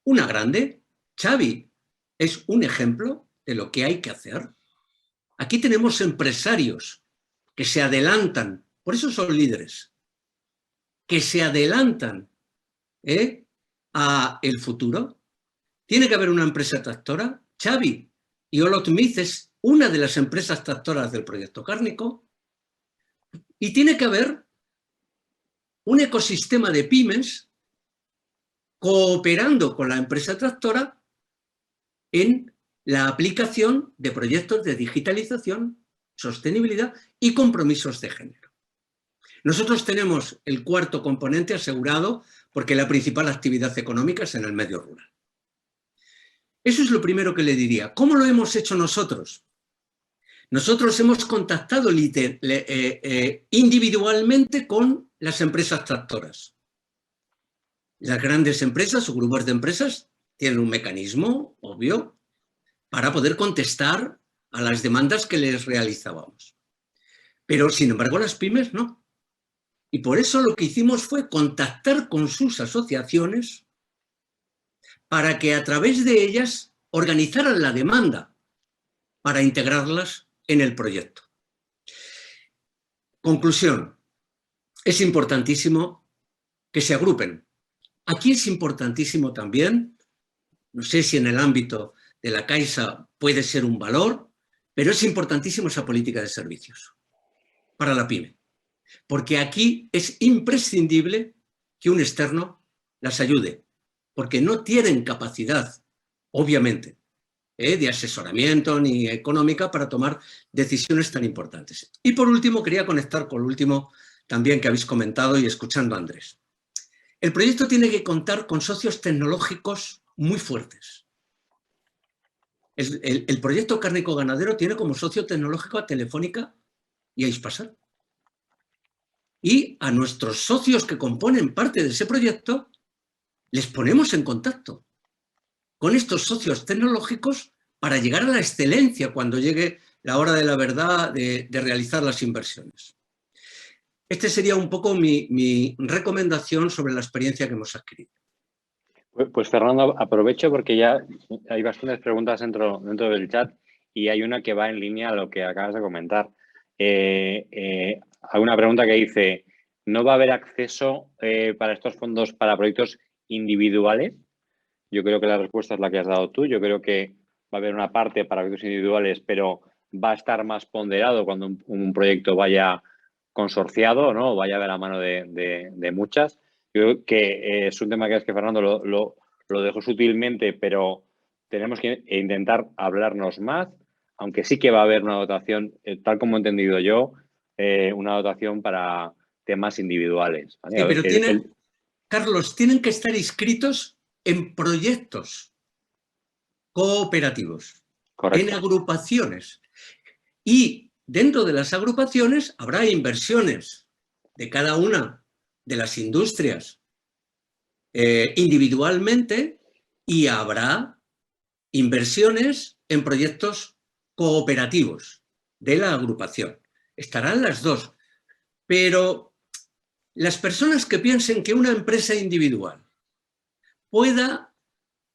una grande. Xavi es un ejemplo de lo que hay que hacer. Aquí tenemos empresarios que se adelantan, por eso son líderes, que se adelantan a el futuro. Tiene que haber una empresa tractora. Xavi y Olotmiz es una de las empresas tractoras del proyecto cárnico. Y tiene que haber un ecosistema de pymes cooperando con la empresa tractora en la aplicación de proyectos de digitalización, sostenibilidad y compromisos de género. Nosotros tenemos el cuarto componente asegurado porque la principal actividad económica es en el medio rural. Eso es lo primero que le diría. ¿Cómo lo hemos hecho nosotros? Nosotros hemos contactado individualmente con las empresas tractoras. Las grandes empresas o grupos de empresas tienen un mecanismo obvio para poder contestar a las demandas que les realizábamos. Pero, sin embargo, las pymes no. Y por eso lo que hicimos fue contactar con sus asociaciones para que a través de ellas organizaran la demanda para integrarlas en el proyecto. Conclusión. Es importantísimo que se agrupen. Aquí es importantísimo también, no sé si en el ámbito de la Caixa puede ser un valor, pero es importantísimo esa política de servicios para la pyme. Porque aquí es imprescindible que un externo las ayude, porque no tienen capacidad, obviamente, de asesoramiento ni económica para tomar decisiones tan importantes. Y por último, quería conectar con lo último también que habéis comentado y escuchando a Andrés. El proyecto tiene que contar con socios tecnológicos muy fuertes. El proyecto cárnico ganadero tiene como socio tecnológico a Telefónica y a Hispasat. Y a nuestros socios que componen parte de ese proyecto les ponemos en contacto con estos socios tecnológicos para llegar a la excelencia cuando llegue la hora de la verdad de realizar las inversiones. Este sería un poco mi recomendación sobre la experiencia que hemos adquirido. Pues Fernando, aprovecho porque ya hay bastantes preguntas dentro del chat y hay una que va en línea a lo que acabas de comentar. Hay una pregunta que dice, ¿no va a haber acceso para estos fondos para proyectos individuales? Yo creo que la respuesta es la que has dado tú. Yo creo que va a haber una parte para proyectos individuales, pero va a estar más ponderado cuando un proyecto vaya consorciado, ¿no? Vaya de la mano de muchas. Yo creo que es un tema que Fernando lo dejó sutilmente, pero tenemos que intentar hablarnos más, aunque sí que va a haber una dotación, tal como he entendido yo, una dotación para temas individuales. ¿Vale? Sí, pero Carlos, tienen que estar inscritos en proyectos cooperativos, correcto, en agrupaciones. Y dentro de las agrupaciones habrá inversiones de cada una de las industrias individualmente y habrá inversiones en proyectos cooperativos de la agrupación. Estarán las dos. Pero las personas que piensen que una empresa individual pueda,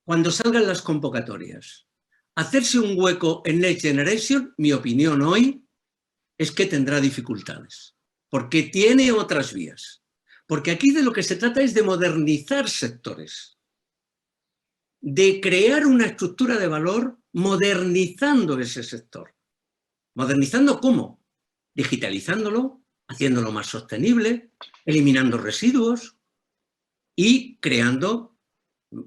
cuando salgan las convocatorias, hacerse un hueco en Next Generation, mi opinión hoy es que tendrá dificultades. porque tiene otras vías. Porque aquí de lo que se trata es de modernizar sectores, de crear una estructura de valor modernizando ese sector. ¿Modernizando cómo? Digitalizándolo, haciéndolo más sostenible, eliminando residuos y creando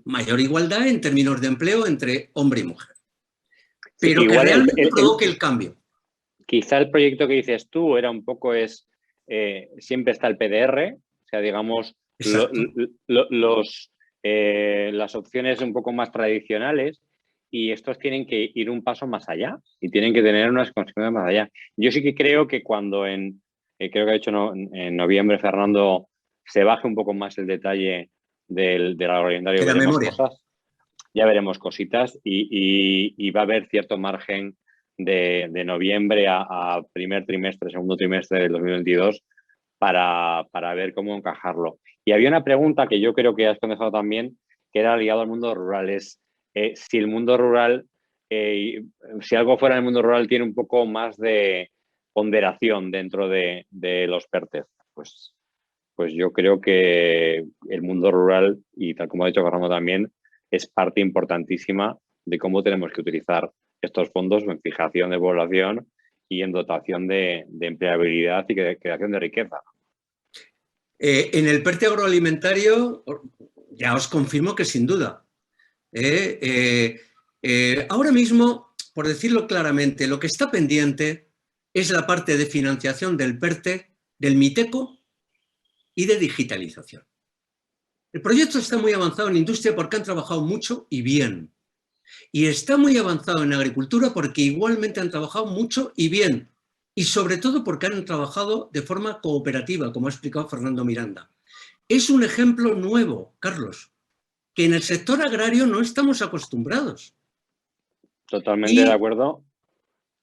mayor igualdad en términos de empleo entre hombre y mujer. Pero sí, que realmente provoque el cambio. Quizá el proyecto que dices tú era un poco siempre está el PDR, o sea, digamos, las opciones un poco más tradicionales, y estos tienen que ir un paso más allá y tienen que tener unas consecuencias más allá. Yo sí que creo que cuando creo que ha dicho en noviembre Fernando, se baje un poco más el detalle del agroalimentario, ya veremos cositas y va a haber cierto margen de noviembre a primer trimestre, segundo trimestre del 2022 para ver cómo encajarlo. Y había una pregunta que yo creo que has contestado también, que era ligado al mundo rural. Si el mundo rural, si algo fuera del mundo rural tiene un poco más de ponderación dentro de los PERTE, pues yo creo que el mundo rural, y tal como ha dicho Fernando también, es parte importantísima de cómo tenemos que utilizar estos fondos en fijación de población y en dotación de empleabilidad y creación de riqueza. En el PERTE agroalimentario, ya os confirmo que sin duda. Ahora mismo, por decirlo claramente, lo que está pendiente es la parte de financiación del PERTE, del MITECO y de digitalización. El proyecto está muy avanzado en industria porque han trabajado mucho y bien. Y está muy avanzado en agricultura porque igualmente han trabajado mucho y bien. Y sobre todo porque han trabajado de forma cooperativa, como ha explicado Fernando Miranda. Es un ejemplo nuevo, Carlos, que en el sector agrario no estamos acostumbrados. Totalmente de acuerdo.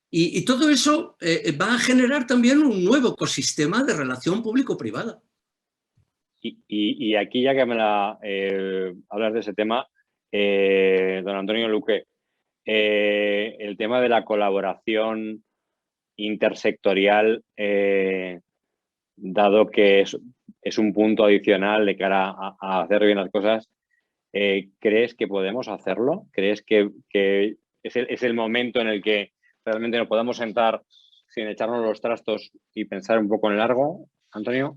Y todo eso va a generar también un nuevo ecosistema de relación público-privada. Y aquí, ya que hablas de ese tema, don Antonio Luque, el tema de la colaboración intersectorial, dado que es un punto adicional de cara a hacer bien las cosas, ¿crees que podemos hacerlo? ¿Crees que es el momento en el que realmente nos podamos sentar sin echarnos los trastos y pensar un poco en largo, Antonio?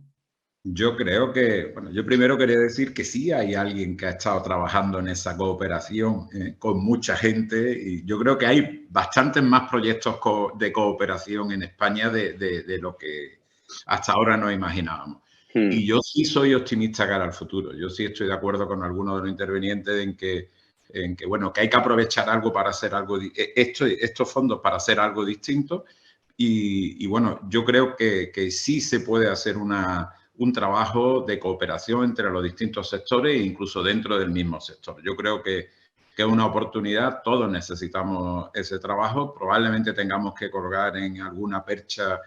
Yo creo que, bueno, yo primero quería decir que sí hay alguien que ha estado trabajando en esa cooperación con mucha gente, y yo creo que hay bastantes más proyectos de cooperación en España de lo que hasta ahora nos imaginábamos. Y yo sí soy optimista cara al futuro. Yo sí estoy de acuerdo con algunos de los intervinientes en que bueno, que hay que aprovechar algo para hacer algo, estos fondos para hacer algo distinto. Y bueno, yo creo que sí se puede hacer un trabajo de cooperación entre los distintos sectores e incluso dentro del mismo sector. Yo creo que es una oportunidad, todos necesitamos ese trabajo, probablemente tengamos que colgar en alguna percha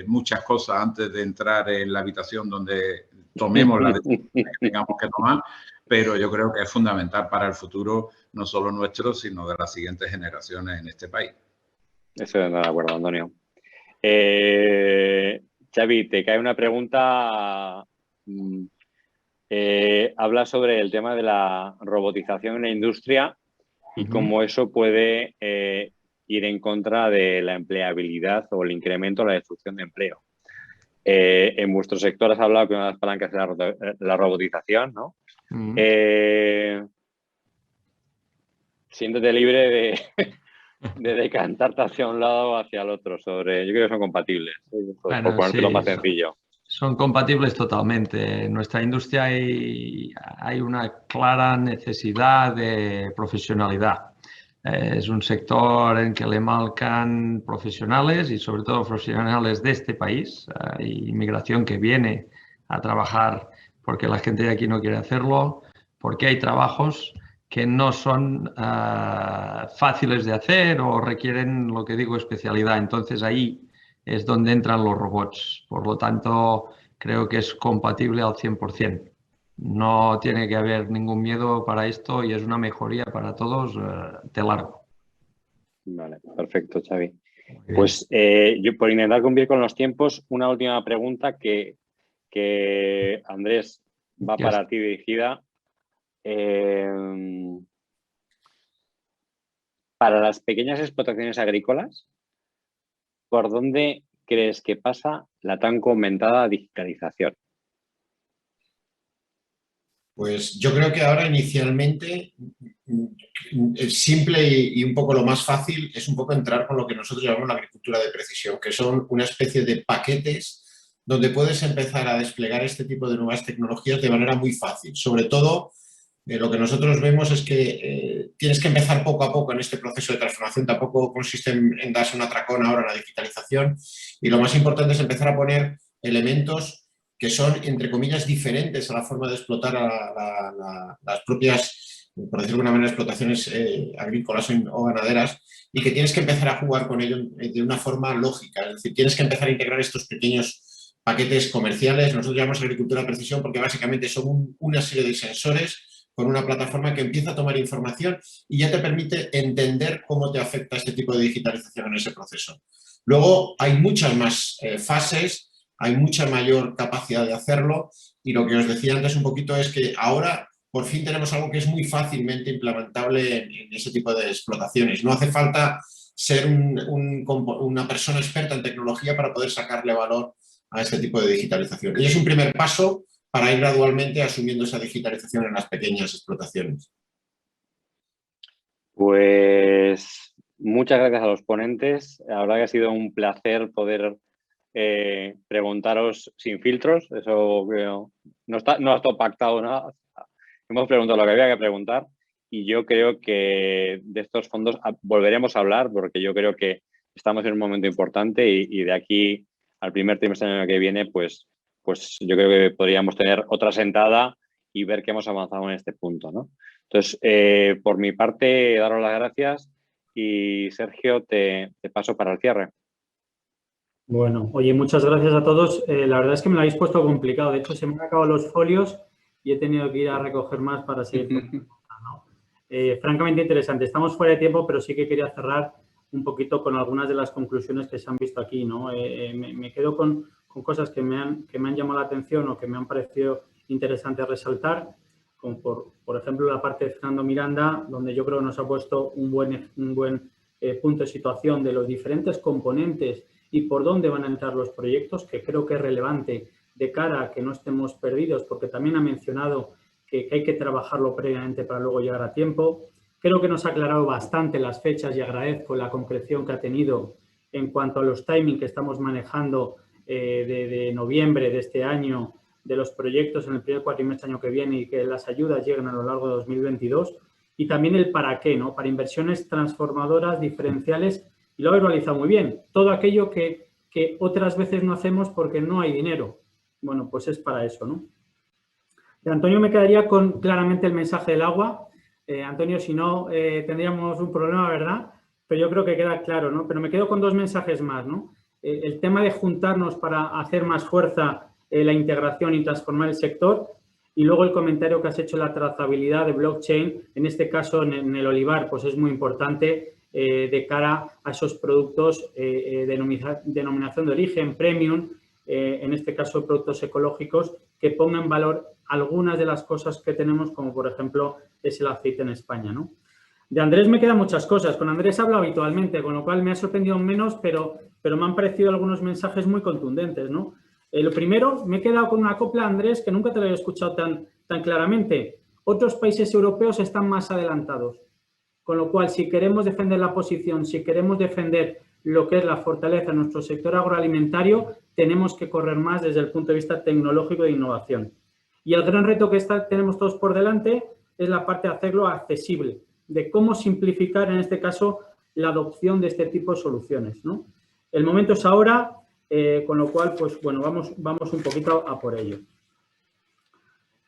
muchas cosas antes de entrar en la habitación donde tomemos la decisión que tengamos que tomar, pero yo creo que es fundamental para el futuro, no solo nuestro, sino de las siguientes generaciones en este país. Estoy de acuerdo, Antonio. Xavi, te cae una pregunta. Habla sobre el tema de la robotización en la industria y cómo eso puede ir en contra de la empleabilidad o el incremento o la destrucción de empleo. En vuestro sector has hablado que una de las palancas es la robotización, ¿no? Siéntete libre de decantarte hacia un lado o hacia el otro. Yo creo que son compatibles, por ponerte lo más sencillo. Son compatibles totalmente. En nuestra industria hay una clara necesidad de profesionalidad. Es un sector en que le mancan profesionales y sobre todo profesionales de este país. Hay inmigración que viene a trabajar porque la gente de aquí no quiere hacerlo, porque hay trabajos que no son fáciles de hacer o requieren, lo que digo, especialidad. Entonces ahí es donde entran los robots. Por lo tanto, creo que es compatible al 100%. No tiene que haber ningún miedo para esto y es una mejoría para todos de largo. Vale, perfecto, Xavi. Pues yo, por intentar cumplir con los tiempos, una última pregunta que Andrés, va para ti dirigida. Para las pequeñas explotaciones agrícolas, ¿por dónde crees que pasa la tan comentada digitalización? Pues yo creo que ahora inicialmente simple y un poco lo más fácil es un poco entrar con lo que nosotros llamamos la agricultura de precisión, que son una especie de paquetes donde puedes empezar a desplegar este tipo de nuevas tecnologías de manera muy fácil. Sobre todo, lo que nosotros vemos es que tienes que empezar poco a poco en este proceso de transformación. Tampoco consiste en darse un atracón ahora en la digitalización. Y lo más importante es empezar a poner elementos que son, entre comillas, diferentes a la forma de explotar las propias, por decirlo de alguna manera, explotaciones agrícolas o ganaderas, y que tienes que empezar a jugar con ello de una forma lógica. Es decir, tienes que empezar a integrar estos pequeños paquetes comerciales. Nosotros llamamos agricultura de precisión porque básicamente son una serie de sensores con una plataforma que empieza a tomar información y ya te permite entender cómo te afecta este tipo de digitalización en ese proceso. Luego hay muchas más fases, hay mucha mayor capacidad de hacerlo, y lo que os decía antes un poquito es que ahora por fin tenemos algo que es muy fácilmente implementable en ese tipo de explotaciones. No hace falta ser una persona experta en tecnología para poder sacarle valor a este tipo de digitalización. Y es un primer paso para ir gradualmente asumiendo esa digitalización en las pequeñas explotaciones. Pues muchas gracias a los ponentes. La verdad que ha sido un placer poder preguntaros sin filtros. Eso creo, no ha estado pactado nada. Hemos preguntado lo que había que preguntar y yo creo que de estos fondos volveremos a hablar porque yo creo que estamos en un momento importante y de aquí al primer trimestre del año que viene, pues yo creo que podríamos tener otra sentada y ver que hemos avanzado en este punto, ¿no? Entonces, por mi parte, daros las gracias y Sergio, te paso para el cierre. Bueno, oye, muchas gracias a todos. La verdad es que me lo habéis puesto complicado. De hecho, se me han acabado los folios y he tenido que ir a recoger más para seguir. ¿No? Francamente interesante. Estamos fuera de tiempo, pero sí que quería cerrar un poquito con algunas de las conclusiones que se han visto aquí, ¿no? Me quedo con cosas que me han llamado la atención o que me han parecido interesantes resaltar, como por ejemplo la parte de Fernando Miranda, donde yo creo que nos ha puesto un buen punto de situación de los diferentes componentes y por dónde van a entrar los proyectos, que creo que es relevante de cara a que no estemos perdidos, porque también ha mencionado que hay que trabajarlo previamente para luego llegar a tiempo. Creo que nos ha aclarado bastante las fechas y agradezco la concreción que ha tenido en cuanto a los timings que estamos manejando de noviembre de este año, de los proyectos en el primer cuatrimestre del año que viene y que las ayudas lleguen a lo largo de 2022. Y también el para qué, ¿no? Para inversiones transformadoras, diferenciales, y lo ha verbalizado muy bien. Todo aquello que otras veces no hacemos porque no hay dinero. Bueno, pues es para eso, ¿no? De Antonio me quedaría con claramente el mensaje del agua. Antonio, si no, tendríamos un problema, ¿verdad? Pero yo creo que queda claro, ¿no? Pero me quedo con dos mensajes más, ¿no? El tema de juntarnos para hacer más fuerza la integración y transformar el sector. Y luego el comentario que has hecho, la trazabilidad de blockchain, en este caso en el olivar, pues es muy importante de cara a esos productos denominación de origen, premium, en este caso productos ecológicos, que pongan en valor algunas de las cosas que tenemos, como por ejemplo es el aceite en España, ¿no? De Andrés me quedan muchas cosas. Con Andrés hablo habitualmente, con lo cual me ha sorprendido menos, pero me han parecido algunos mensajes muy contundentes, ¿no? Lo primero, me he quedado con una copla, Andrés, que nunca te lo había escuchado tan claramente. Otros países europeos están más adelantados. Con lo cual, si queremos defender la posición, si queremos defender lo que es la fortaleza de nuestro sector agroalimentario, tenemos que correr más desde el punto de vista tecnológico de innovación. Y el gran reto que tenemos todos por delante es la parte de hacerlo accesible, de cómo simplificar, en este caso, la adopción de este tipo de soluciones, ¿no? El momento es ahora, con lo cual, pues bueno, vamos un poquito a por ello.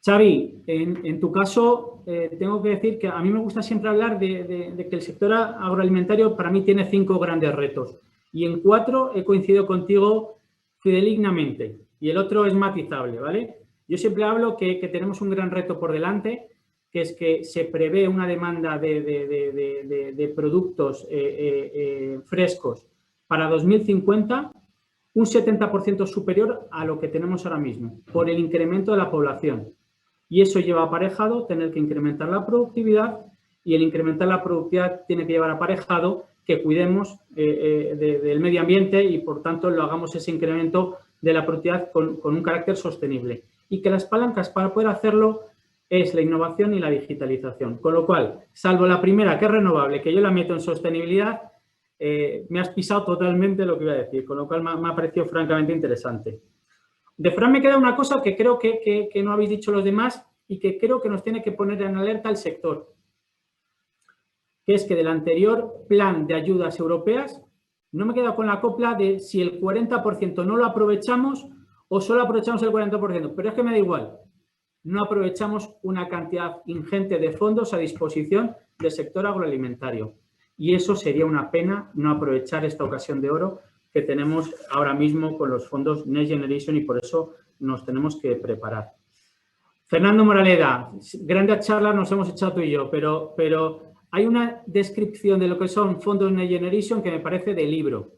Xavi, en tu caso, tengo que decir que a mí me gusta siempre hablar de que el sector agroalimentario para mí tiene 5 grandes retos y en 4 he coincidido contigo fidedignamente y el otro es matizable, ¿vale? Yo siempre hablo que tenemos un gran reto por delante, que es que se prevé una demanda de productos frescos para 2050 un 70% superior a lo que tenemos ahora mismo, por el incremento de la población. Y eso lleva aparejado tener que incrementar la productividad, y el incrementar la productividad tiene que llevar aparejado que cuidemos del medio ambiente y, por tanto, lo hagamos ese incremento de la productividad con un carácter sostenible. Y que las palancas para poder hacerlo es la innovación y la digitalización. Con lo cual, salvo la primera, que es renovable, que yo la meto en sostenibilidad, me has pisado totalmente lo que iba a decir, con lo cual me ha parecido francamente interesante. De Fran me queda una cosa que creo que no habéis dicho los demás y que creo que nos tiene que poner en alerta el sector, que es que del anterior plan de ayudas europeas no me he quedado con la copla de si el 40% no lo aprovechamos o solo aprovechamos el 40%, pero es que me da igual. No aprovechamos una cantidad ingente de fondos a disposición del sector agroalimentario. Y eso sería una pena, no aprovechar esta ocasión de oro que tenemos ahora mismo con los fondos Next Generation, y por eso nos tenemos que preparar. Fernando Moraleda, grandes charlas nos hemos echado tú y yo, pero hay una descripción de lo que son fondos Next Generation que me parece de libro.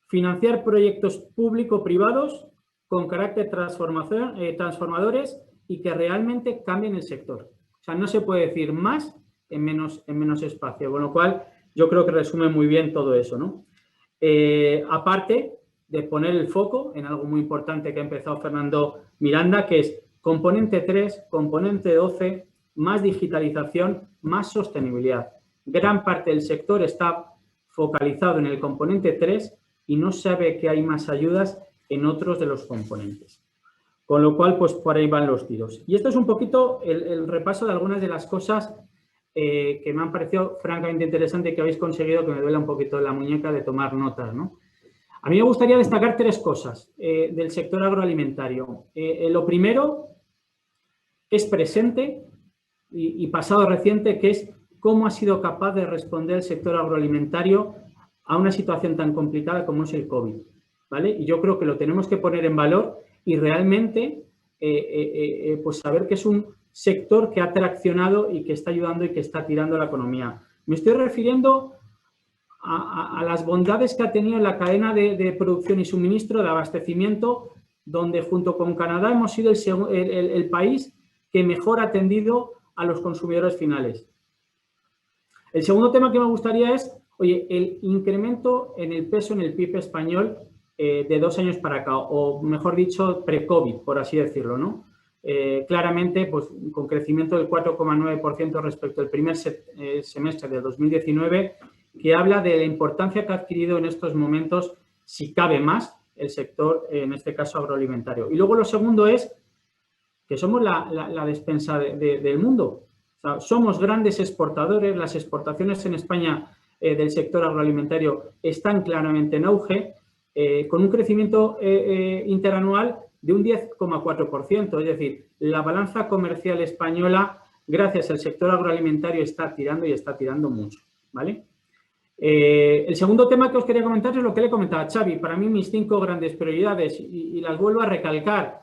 Financiar proyectos público-privados con carácter transformadores y que realmente cambien el sector. O sea, no se puede decir más en menos espacio, con lo cual yo creo que resume muy bien todo eso, ¿no? Aparte de poner el foco en algo muy importante que ha empezado Fernando Miranda, que es componente 3, componente 12, más digitalización, más sostenibilidad. Gran parte del sector está focalizado en el componente 3 y no sabe que hay más ayudas en otros de los componentes. Con lo cual, pues por ahí van los tiros. Y esto es un poquito el repaso de algunas de las cosas que me han parecido francamente interesante y que habéis conseguido que me duela un poquito la muñeca de tomar notas, ¿no? A mí me gustaría destacar 3 cosas del sector agroalimentario. Lo primero es presente y pasado reciente, que es cómo ha sido capaz de responder el sector agroalimentario a una situación tan complicada como es el COVID, ¿vale? Y yo creo que lo tenemos que poner en valor y realmente pues saber que es un sector que ha traccionado y que está ayudando y que está tirando la economía. Me estoy refiriendo a las bondades que ha tenido en la cadena de producción y suministro, de abastecimiento, donde junto con Canadá hemos sido el país que mejor ha atendido a los consumidores finales. El segundo tema que me gustaría es, oye, el incremento en el peso en el PIB español de 2 años para acá, o mejor dicho, pre-COVID, por así decirlo, ¿no? Claramente, pues con crecimiento del 4,9% respecto al primer semestre de 2019, que habla de la importancia que ha adquirido en estos momentos, si cabe más, el sector, en este caso agroalimentario. Y luego lo segundo es que somos la despensa del mundo. O sea, somos grandes exportadores, las exportaciones en España del sector agroalimentario están claramente en auge, con un crecimiento interanual de un 10,4%, es decir, la balanza comercial española, gracias al sector agroalimentario, está tirando y está tirando mucho, ¿vale? El segundo tema que os quería comentar es lo que le comentaba a Xavi. Para mí, mis 5 grandes prioridades, y las vuelvo a recalcar: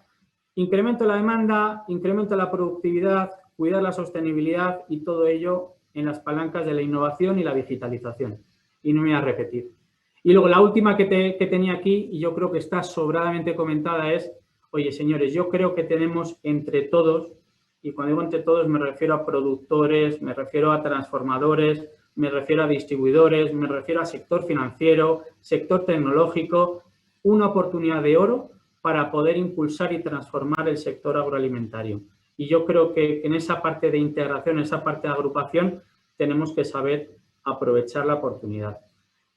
incremento de la demanda, incremento de la productividad, cuidar la sostenibilidad y todo ello en las palancas de la innovación y la digitalización. Y no me voy a repetir. Y luego la última que tenía aquí, y yo creo que está sobradamente comentada, es, oye, señores, yo creo que tenemos entre todos, y cuando digo entre todos me refiero a productores, me refiero a transformadores, me refiero a distribuidores, me refiero a sector financiero, sector tecnológico, una oportunidad de oro para poder impulsar y transformar el sector agroalimentario. Y yo creo que en esa parte de integración, en esa parte de agrupación, tenemos que saber aprovechar la oportunidad.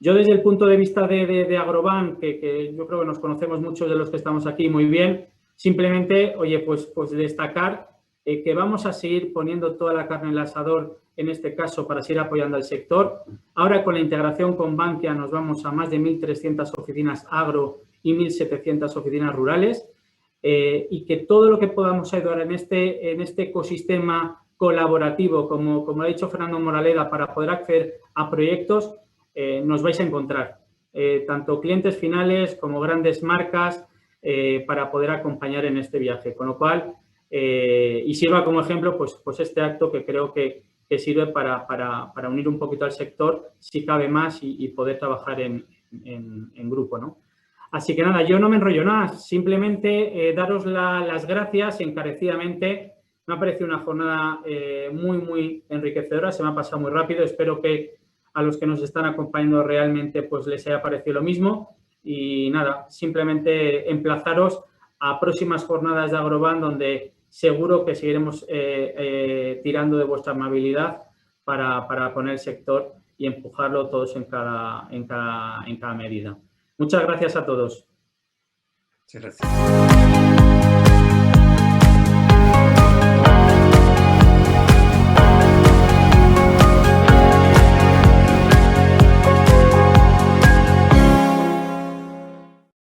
Yo, desde el punto de vista de Agrobank, que yo creo que nos conocemos muchos de los que estamos aquí muy bien, simplemente, oye, pues destacar que vamos a seguir poniendo toda la carne en el asador, en este caso, para seguir apoyando al sector. Ahora, con la integración con Bankia, nos vamos a más de 1.300 oficinas agro y 1.700 oficinas rurales, y que todo lo que podamos ayudar en este ecosistema colaborativo, como lo ha dicho Fernando Moraleda, para poder acceder a proyectos, nos vais a encontrar, tanto clientes finales como grandes marcas, para poder acompañar en este viaje. Con lo cual, y sirva como ejemplo, pues este acto que creo que sirve para unir un poquito al sector, si cabe más, y poder trabajar en en grupo, ¿no? Así que nada, yo no me enrollo nada, simplemente daros las gracias encarecidamente. Me ha parecido una jornada muy, muy enriquecedora, se me ha pasado muy rápido. Espero que a los que nos están acompañando realmente pues les haya parecido lo mismo. Y nada, simplemente emplazaros a próximas jornadas de Agrobank, donde seguro que seguiremos tirando de vuestra amabilidad para poner el sector y empujarlo todos en cada medida. Muchas gracias a todos. Muchas gracias.